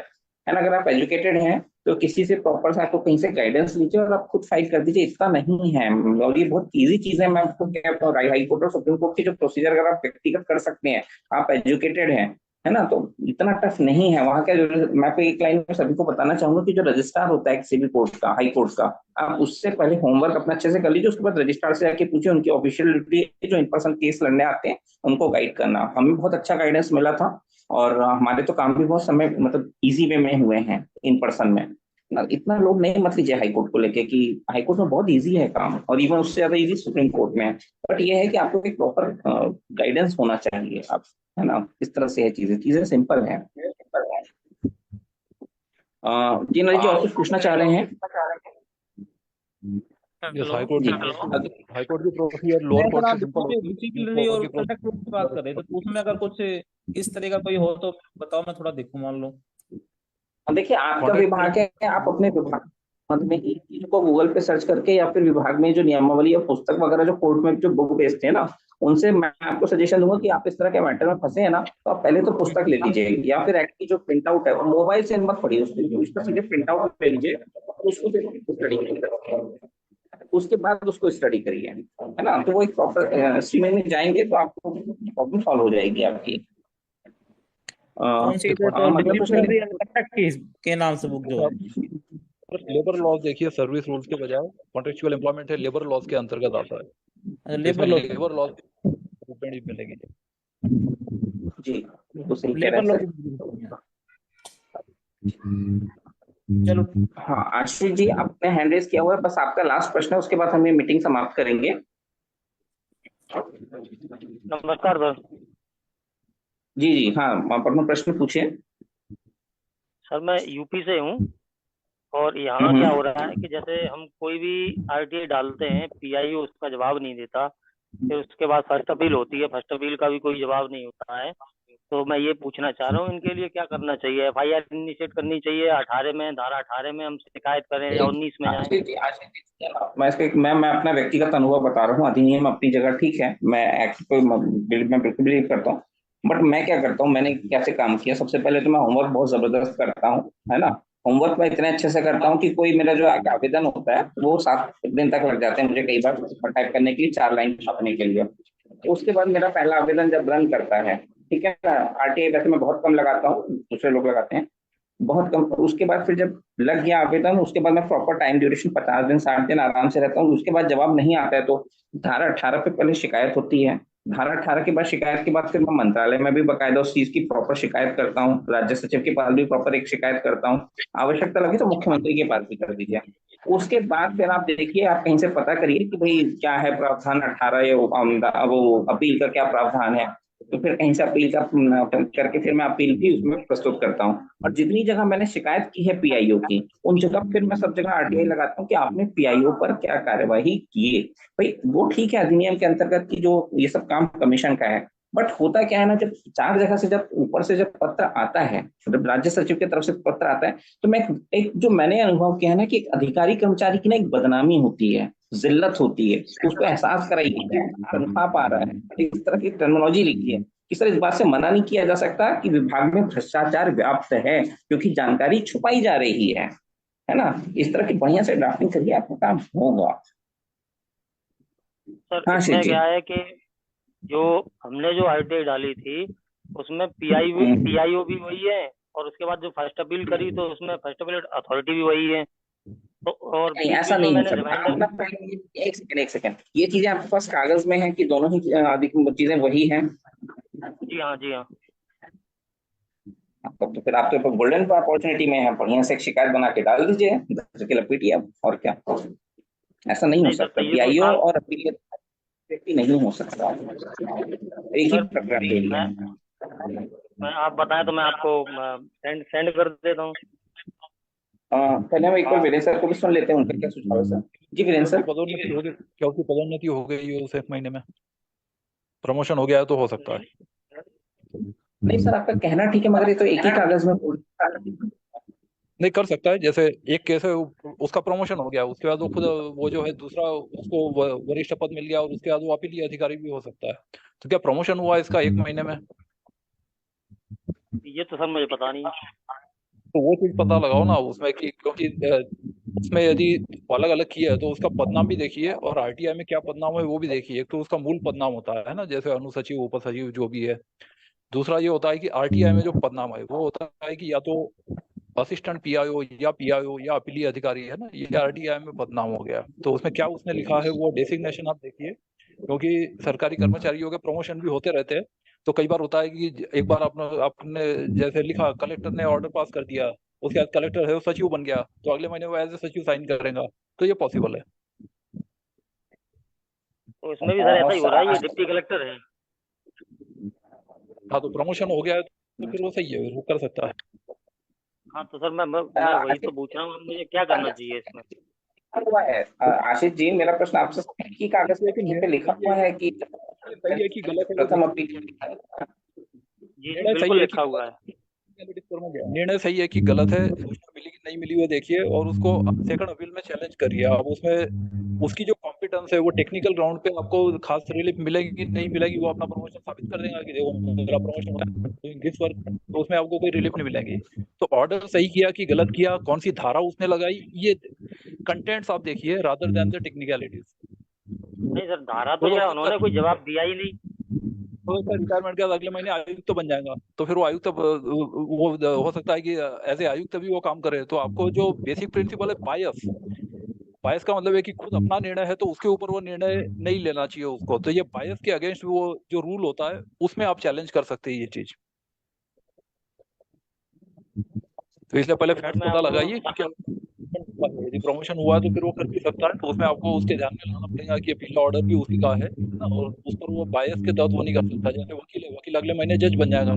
ना। अगर आप एजुकेटेड हैं तो किसी से प्रॉपर से आपको कहीं से गाइडेंस लीजिए और आप खुद फाइल कर दीजिए, इतना नहीं है। और ये बहुत इजी चीज है। मैं आपको क्या कहता हूँ, हाई कोर्ट और सुप्रीम कोर्ट की जो प्रोसीजर अगर आप व्यक्तिगत कर सकते हैं, आप एजुकेटेड हैं, है ना, तो इतना टफ नहीं है। वहां का जो, मैं तो एक लाइन में सभी को बताना चाहूंगा कि जो रजिस्ट्रार होता है किसी भी कोर्ट का, हाई कोर्ट का, आप उससे पहले होमवर्क अपना अच्छे से कर लीजिए, उसके बाद रजिस्ट्रार से जाके पूछिए, उनकी ऑफिशियल ड्यूटी जो इन पर्सन केस लड़ने आते हैं उनको गाइड करना। हमें बहुत अच्छा गाइडेंस मिला था और हमारे तो काम भी बहुत समय मतलब इजी वे में हुए हैं इन पर्सन में ना। इतना लोग नहीं मत लीजिए हाई कोर्ट को लेके कि हाई कोर्ट में बहुत इजी है काम, और इवन उससे ज्यादा इजी सुप्रीम कोर्ट में है। बट ये है कि आपको एक प्रॉपर गाइडेंस होना चाहिए, आप, है ना, इस तरह से है, चीजें सिंपल है। जी नरेश जी और कुछ पूछना चाह रहे हैं? यस, हाई कोर्ट की प्रोसीजर मैं लोअर सर कोर्ट आप से सिंपल होती है, डिसिप्लिनरी और की करेक्ट रूल की बात कर रहे थे, तो उसमें अगर कुछ इस तरह का कोई हो तो बताओ, मैं थोड़ा देखूं मान लो। देखिए आपका विभाग है, आप अपने विभाग में ही चीज को गूगल पे सर्च करके या फिर विभाग में जो नियमावली या पुस्तक वगैरह जो कोर्ट में जो बुक बेचते हैं ना, उनसे मैं आपको सजेशन दूंगा कि आप इस तरह के मैटर में फंसे हैं ना, तो आप पहले तो पुस्तक ले लीजिए या फिर एक्ट की जो प्रिंट आउट है, मोबाइल से मत पढ़िए, उसका सीधे प्रिंट आउट ले लीजिए और उसको स्टडी करिए, उसके बाद उसको स्टडी करिए, है ना। तो वो एक प्रॉपर स्ट्रीमिंग में जाएंगे तो आपको प्रॉब्लम सॉल्व हो जाएगी आपकी। कौन सी के नाम से बुक जो है? लेबर लॉज देखिए, सर्विस रूल्स के बजाय कॉन्ट्रेक्चुअल एम्प्लॉयमेंट है, लेबर लॉज के अंतर्गत आता है। लेबर लॉज मिलेगी जी, तो सही कह लेबर रहे लॉ। हैं। चलो हाँ आशीष जी आपने हैंड रेज किया हुआ है, बस आपका लास्ट प्रश्न है, उसके बाद हम ये मीटिंग समाप्त करेंगे। नमस्कार सर। जी जी हाँ, आप अपना प्रश्न पूछिए। सर मैं यूपी से हूँ और यहाँ क्या हो रहा है कि जैसे हम कोई भी आरटीआई डालते हैं, पीआईओ उसका जवाब नहीं देता, फिर उसके बाद फर्स्ट अपील होती है, फर्स्ट अपील का भी कोई जवाब नहीं होता है। तो मैं ये पूछना चाह रहा हूँ इनके लिए क्या करना चाहिए? एफआईआर इनिशिएट करनी चाहिए 18 में, धारा 18 में हम शिकायत करें या 19 में जाएं? मैं अपना व्यक्तिगत अनुभव बता रहा हूँ। अधिनियम अपनी जगह ठीक है, मैं एक्ट पे मैं बिल्कुल बिलीव करता हूँ, बट मैं क्या करता हूँ, मैंने कैसे काम किया, सबसे पहले तो मैं होमवर्क बहुत जबरदस्त करता हूँ, है ना। होमवर्क मैं इतने अच्छे से करता हूँ कि कोई मेरा जो आवेदन होता है वो 7 दिन तक लग जाते हैं मुझे कई बार टाइप करने के लिए, 4 लाइन छापने के लिए। तो उसके बाद मेरा पहला आवेदन जब रन करता है, ठीक है ना, आरटीआई वैसे मैं बहुत कम लगाता हूँ, दूसरे लोग लगाते हैं बहुत कम। उसके बाद फिर जब लग गया आवेदन, उसके बाद मैं प्रॉपर टाइम ड्यूरेशन 50 दिन 60 दिन आराम से रहता हूँ। उसके बाद जवाब नहीं आता है तो धारा 18 पे पहले शिकायत होती है। धारा 18 के बाद शिकायत के बाद फिर मैं मंत्रालय में भी बकायदा उस चीज की प्रॉपर शिकायत करता हूँ, राज्य सचिव के पास भी प्रॉपर एक शिकायत करता हूँ, आवश्यकता लगी तो मुख्यमंत्री के पास भी कर दीजिए। उसके बाद फिर आप देखिए, आप कहीं से पता करिए कि भाई क्या है प्रावधान 18 या वो अपील का क्या प्रावधान है, तो फिर कहीं से अपील का करके फिर मैं अपील भी उसमें प्रस्तुत करता हूँ। और जितनी जगह मैंने शिकायत की है पीआईओ की, उन जगह फिर मैं सब जगह आरटीआई लगाता हूँ कि आपने पीआईओ पर क्या कार्यवाही किए। भाई वो ठीक है, अधिनियम के अंतर्गत की जो ये सब काम कमीशन का है, बट होता क्या है ना, जब 4 जगह से जब ऊपर से जब पत्र आता है, जब राज्य सचिव की तरफ से पत्र आता है, तो मैं एक जो मैंने अनुभव किया है ना कि एक अधिकारी कर्मचारी की ना एक बदनामी होती है, जिल्लत होती है, उसको एहसास कराइए कि तनख्वाह पा रहा है, इस तरह की टर्मिनोलॉजी लिखी है कि सर इस बात से मना नहीं किया जा सकता कि विभाग में भ्रष्टाचार व्याप्त है, क्योंकि जानकारी छुपाई जा रही है ना। इस तरह की बढ़िया से ड्राफ्टिंग करिए, आपका काम होगा। सर हाँ इसमें शीत जी। क्या है कि जो हमने जो आरटीआई डाली थी उसमें पीआईओ भी वही है, और उसके बाद जो फर्स्ट अपील करी तो उसमें फर्स्ट अपील अथॉरिटी भी वही है। तो और नहीं, बीच ऐसा बीच में नहीं हो मैंने सकता। आप रिमाइंडर। ना पहले एक सेकंड, ये चीजें आपके पास कागज में है कि दोनों ही अधिक चीजें वही हैं? जी हाँ, जी हाँ। तो फिर आप तो गोल्डन अपॉर्चुनिटी में है, बढ़िया से एक शिकायत बना के डाल दीजिए, धर के लपेटिए आप, और क्या। ऐसा नहीं हो नहीं सर, सकता, तो ये तो पीआईओ था। और अपील नहीं हो सकता, एक ही सर प्रक्रिया के लिए। मैं आप बताएं तो मैं आपको सेंड कर देता हूँ। पहले हम एक बार वीरेंद्र सर को भी सुन लेते हैं, उनका क्या सुझाव है सर। जी वीरेंद्र सर। क्या उसकी पदोन्नति हो गई है, उसे 1 महीने में प्रमोशन हो गया है तो हो सकता है। नहीं सर, आपका कहना ठीक है, मगर ये तो एक ही कागज में नहीं कर सकता है। जैसे एक केस है, उसका प्रमोशन हो गया, उसके बाद वो खुद वो जो है दूसरा उसको वरिष्ठ पद मिल गया और उसके बाद वो अपीलीय अधिकारी भी हो सकता है। तो क्या प्रमोशन हुआ इसका 1 महीने में? ये तो सर मुझे पता नहीं है। तो वो चीज पता लगाओ ना उसमें कि, क्योंकि उसमें यदि अलग अलग किया है तो उसका पदनाम भी देखिए और आरटीआई में क्या पदनाम है वो भी देखिए। एक तो उसका मूल पदनाम होता है ना, जैसे अनुसचिव उपसचिव जो भी है। दूसरा ये होता है कि आरटीआई में जो पदनाम है वो होता है कि या तो असिस्टेंट पीआईओ या अपीलीय अधिकारी है ना, ये आरटीआई में बदनाम हो गया। तो उसमें क्या उसने लिखा है वो डेसिग्नेशन आप देखिए, क्योंकि सरकारी कर्मचारियों के प्रमोशन भी होते रहते हैं। तो कई बार होता है कि एक बार आपने जैसे लिखा, कलेक्टर ने ऑर्डर पास कर दिया, उसके बाद कलेक्टर है वो सचिव बन गया, तो अगले महीने वो एज ए सचिव साइन करेगा, तो ये पॉसिबल है। तो इसमें भी सर ऐसा ही हो रहा है, ये डिप्टी कलेक्टर है। हाँ, तो प्रमोशन हो गया है तो फिर वो सही है, वो कर सकता है। हाँ तो सर मैं वही तो पूछ रहा हूँ, मुझे क्या करना चाहिए इसमें। हुआ है आशीष जी, मेरा प्रश्न आपसे की कागज में कहीं पे लिखा हुआ है कि सही है कि गलत है? प्रथम अपील? जी जी बिल्कुल लिखा हुआ है। निर्णय सही है कि गलत है, सूचना मिली कि नहीं मिली वो देखिए और उसको सेकंड अपील में चैलेंज करिए। आप उसमें उसकी जो कॉम्पिटेंस है वो टेक्निकल ग्राउंड पे आपको खास रिलीफ मिलेगी नहीं मिलेगी, वो अपना प्रमोशन साबित कर देगा कि देखो मेरा प्रमोशन हुआ है दिस वर्क, तो उसमें आपको कोई रिलीफ नहीं मिलेगी। तो ऑर्डर सही किया कि गलत किया, कौन सी धारा उसने लगाई, ये कंटेंट्स आप देखिए रादर देन द टेक्निकलिटीज। नहीं सर, धारा तो क्या उन्होंने कोई जवाब दिया ही नहीं। तो उसका रिटायरमेंट के बाद अगले महीने आयुक्त तो बन जाएगा, तो फिर वो आयुक्त वो हो सकता है कि एज ए आयुक्त भी वो काम करे। तो आपको जो बेसिक प्रिंसिपल है बायस का मतलब है कि खुद अपना निर्णय है तो उसके ऊपर वो निर्णय नहीं लेना चाहिए उसको। तो ये बायस के अगेंस्ट वो जो रूल होता है उसमें आप चैलेंज कर सकते हैं ये चीज। तो इसलिए पहले फैक्ट पता लगाइए कि क्या, यदि प्रमोशन हुआ तो फिर वो कर भी सकता है। तो उसमें आपको उसके ध्यान में लाना पड़ेगा कि पीला ऑर्डर भी उसी का है ना, और उस पर वो बायस के तहत वो नहीं कर सकता। जैसे वकील है, वकील अगले महीने जज बन जाएगा,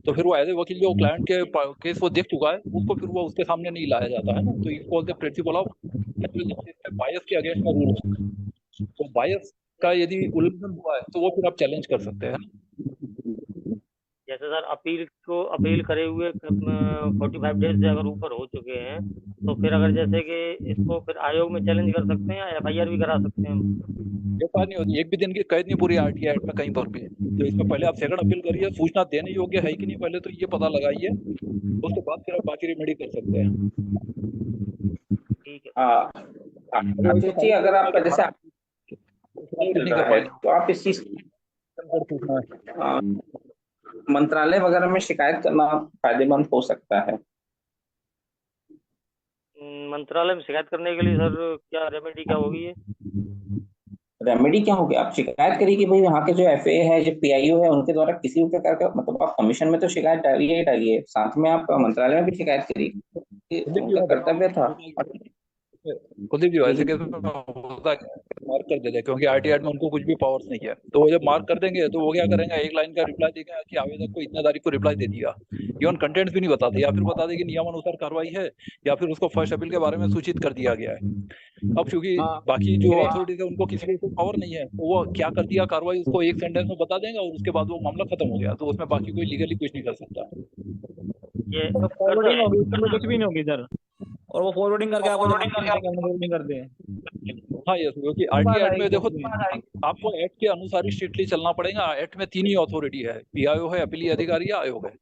तो फिर वो एज ए वकील जो क्लाइंट के केस वो देख चुका है उसको फिर वो उसके सामने नहीं लाया जाता है ना। तो इसको बोलते प्रिंसिपल ऑफ बायस के अगेंस्ट में रूल होता है। तो बायस का यदि उल्लंघन हुआ है तो वो फिर आप चैलेंज कर सकते हैं। जैसे सर अपील करे हुए 45 डेज से अगर ऊपर हो चुके हैं तो फिर अगर जैसे कि इसको फिर आयोग में चैलेंज कर सकते हैं या एफआईआर भी करा सकते हैं हम। एफआईआर नहीं होती, एक भी दिन की कैद नहीं पूरी आरटीआई एक्ट में कहीं पर भी। तो इसमें पहले आप सेकंड अपील करिए, सूचना देने योग्य है कि नहीं पहले तो ये पता लगाइए, उसके बाद फिर आप बाकी रेमेडी कर सकते हैं। ठीक है जी, अगर आप जैसे तो आप इस चीज मंत्रालय वगैरह में शिकायत करना फायदेमंद हो सकता है। मंत्रालय में शिकायत करने के लिए सर क्या रेमेडी क्या होगी? ये रेमेडी क्या होगी? आप शिकायत करिए कि भाई वहाँ के जो एफए है, जो पीआईओ है, उनके द्वारा किसी भी प्रकार का, मतलब आप कमीशन में तो शिकायत डालिए ही डालिए, साथ में आप मंत्रालय में भी शिकायत करिए, उनका कर्तव्य था। कुलदीप जी ऐसे केस में होता क्या है, मार्क कर देते हैं क्योंकि आरटीआई में उनको कुछ भी पावर्स नहीं है। तो वो जब मार्क कर देंगे तो वो क्या करेंगे, एक लाइन का रिप्लाई देगा कि आवेदक को इतने तारीख को रिप्लाई दे दिया, इवन कंटेंट्स भी नहीं बताते, या फिर बता दें कि नियमानुसार कार्रवाई है, या फिर उसको फर्स्ट अपील के बारे में सूचित कर दिया गया है। अब क्योंकि बाकी जो अथॉरिटीज है उनको किसी को पावर नहीं है, तो वो क्या कर दिया कार्रवाई उसको एक सेंटेंस में बता देंगे और उसके बाद वो मामला खत्म हो गया, तो उसमें बाकी कोई लीगली कुछ नहीं कर सकता। ये तो फॉरवर्डिंग होगी, उसमें कुछ भी नहीं होगी सर, और वो फॉरवर्डिंग करके आपको नहीं करते हैं। हाँ यस, क्योंकि आरटीआई एक्ट में देखो आपको एक्ट के अनुसार ही स्ट्रिक्टली चलना पड़ेगा। एक्ट में 3 ही अथॉरिटी है, पीआईओ है, अपीलीय अधिकारी या आयोग है।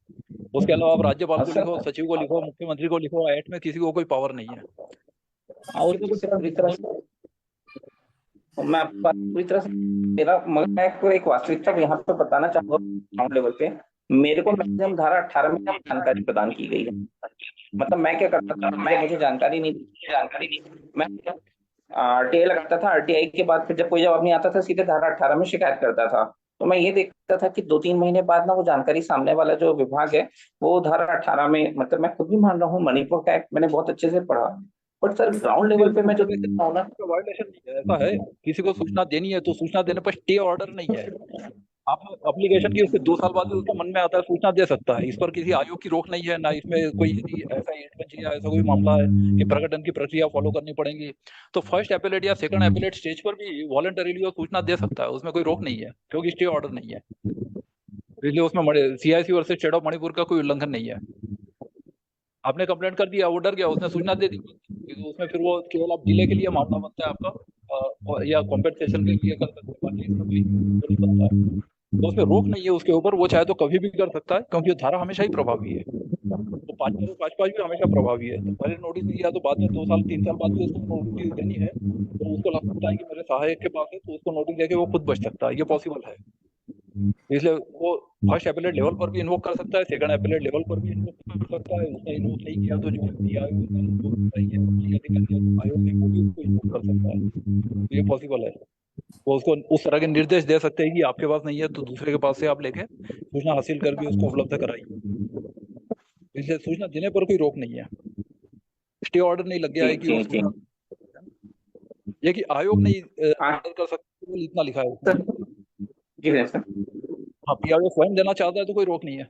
उसके अलावा आप राज्यपाल को लिखो, सचिव को लिखो, मुख्यमंत्री को लिखो, एक्ट में किसी को कोई पावर नहीं है। और तो पूरी तरह से मैं पूरी तरह से मेरा मैं आपको एक वास्तविकता यहाँ पे बताना चाहूंगा ग्राउंड लेवल पे। मेरे को मैक्सिमम धारा 18 में जानकारी प्रदान की गई है। मतलब मैं क्या करता था, मुझे जानकारी नहीं मैं आरटीआई लगाता था, आरटीआई के बाद फिर जब कोई जवाब नहीं आता था सीधे धारा 18 में शिकायत करता था। तो मैं ये देखता था कि 2-3 महीने बाद ना वो जानकारी सामने वाला जो विभाग है वो धारा 18 में, मतलब मैं खुद भी मान रहा हूँ मणिपुर का एक्ट मैंने बहुत अच्छे से पढ़ा, बट सर ग्राउंड लेवल पे मैं जो देखता हूँ ना, वायलेशन नहीं है, ऐसा है किसी को सूचना देनी है तो सूचना देने पर स्टे ऑर्डर नहीं है। आप एप्लीकेशन की उसके 2 साल बाद उसका मन में आता है सूचना दे सकता है, इस पर किसी आयोग की रोक नहीं है, ना इसमें कोई ऐसा एडवेंचर या ऐसा कोई मामला है कि प्रकटन की प्रक्रिया फॉलो करनी पड़ेगी। तो फर्स्ट एपेलेट या सेकंड एपेलेट स्टेज पर भी वॉलंटरीली वो सूचना दे सकता है, उसमें कोई रोक नहीं है क्योंकि स्टे ऑर्डर नहीं है, इसलिए उसमें CIC versus state of Manipur का कोई उल्लंघन नहीं है। आपने कंप्लेंट कर दिया, वो डर गया, उसने सूचना दे दी, तो उसमें फिर वो केवल आप डिले के लिए मामला बनता है आपका, या कॉम्पेंसेशन के लिए कर सकते हैं, बाकी इसमें कोई नहीं बनता है। तो उसमें रोक नहीं है उसके ऊपर, वो चाहे तो कभी भी कर सकता है क्योंकि धारा हमेशा ही प्रभावी है। तो 5 भी हमेशा प्रभावी है। तो पहले नोटिस नहीं दिया तो बाद में 2 साल 3 साल बाद भी उसको नोटिस देनी है, तो उसको लगता है कि मेरे सहायक के पास है तो उसको नोटिस देके वो खुद बच सकता है, ये पॉसिबल है। इसलिए वो फर्स्ट एपेलेट लेवल पर भी इन्वोक कर सकता है, सेकंड एपेलेट लेवल पर भी इन्वोक कर सकता है। उसने इन्वोक नहीं किया तो जो आयोग है वो भी उसको इन्वोक कर सकता है, ये पॉसिबल है। वो उसको उस तरह के निर्देश दे सकते हैं कि आपके पास नहीं है तो दूसरे के पास से आप लेके सूचना हासिल करके उसको उपलब्ध कराइए। इसलिए सूचना देने पर कोई रोक नहीं है, स्टे ऑर्डर नहीं लग गया है कि उसको ये कि आयोग नहीं ऑर्डर कर सकते, इतना लिखा है हाँ, पीआईओ स्वयं देना चाहता है तो कोई रोक नहीं है।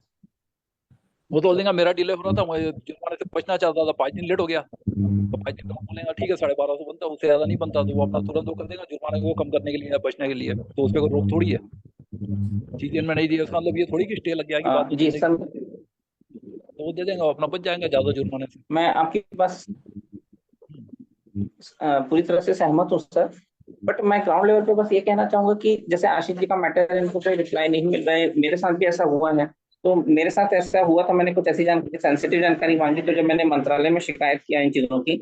वो तो बोलेगा मेरा डिले हो रहा था, मैं जुर्माने से बचना चाहता था, 5 दिन लेट हो गया तो 5 दिन का बोलेगा ठीक है 1250 बनता, उससे ज्यादा नहीं बनता तो वो अपना तुरंत वो कर देगा जुर्माने को कम करने के लिए या बचने के लिए, तो उसपे कोई रोक थोड़ी है। चीजें में नहीं दी उसका मतलब ये थोड़ी कि स्टे लग गया कि बाद जी सर, तो वो दे देंगे, अपना बच जाएंगे ज्यादा जुर्माने से। मैं आपकी बात पूरी तरह से सहमत हूँ सर, बट मैं ग्राउंड लेवल पे बस ये कहना चाहूंगा कि जैसे आशीष जी का मैटर है, इनको कोई रिप्लाई नहीं मिल रहा है, मेरे साथ भी ऐसा हुआ है। तो मेरे साथ ऐसा हुआ था, मैंने कुछ ऐसी जानकारी सेंसिटिव जानकारी मांगी, तो जब मैंने मंत्रालय में शिकायत किया इन चीजों की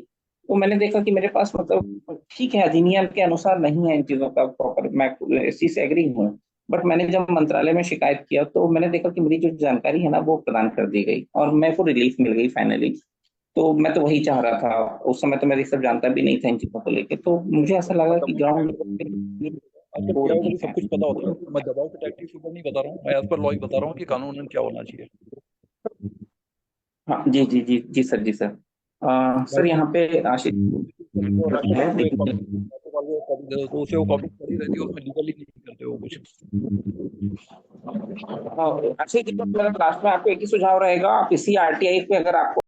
तो मैंने देखा कि मेरे पास मतलब ठीक है अधिनियम के अनुसार नहीं है इन चीजों का प्रॉपर, मैं इस चीज से एग्री हूँ, बट मैंने जब मंत्रालय में शिकायत किया तो मैंने देखा कि मेरी जो जानकारी है ना वो प्रदान कर दी गई और मेरे को रिलीफ मिल गई फाइनली। तो मैं तो वही चाह रहा था, उस समय तो मैं ये सब जानता भी नहीं था इन चीजों को लेके, तो मुझे ऐसा लगा कि ग्राउंड सब कुछ पता होता है। मैं दबाव के टैक्टिक्स ऊपर नहीं बता रहा हूँ, मैं एज पर लॉ ही बता रहा हूँ कि कानून क्या होना चाहिए। हाँ जी जी जी जी सर, जी सर। सर यहाँ पे आशीष उसे वो कॉपी पड़ी रहती है, उसमें लीगली नहीं करते वो कुछ। आशीष जी, लास्ट में आपको एक ही सुझाव रहेगा, आप इसी आरटीआई पे अगर आपको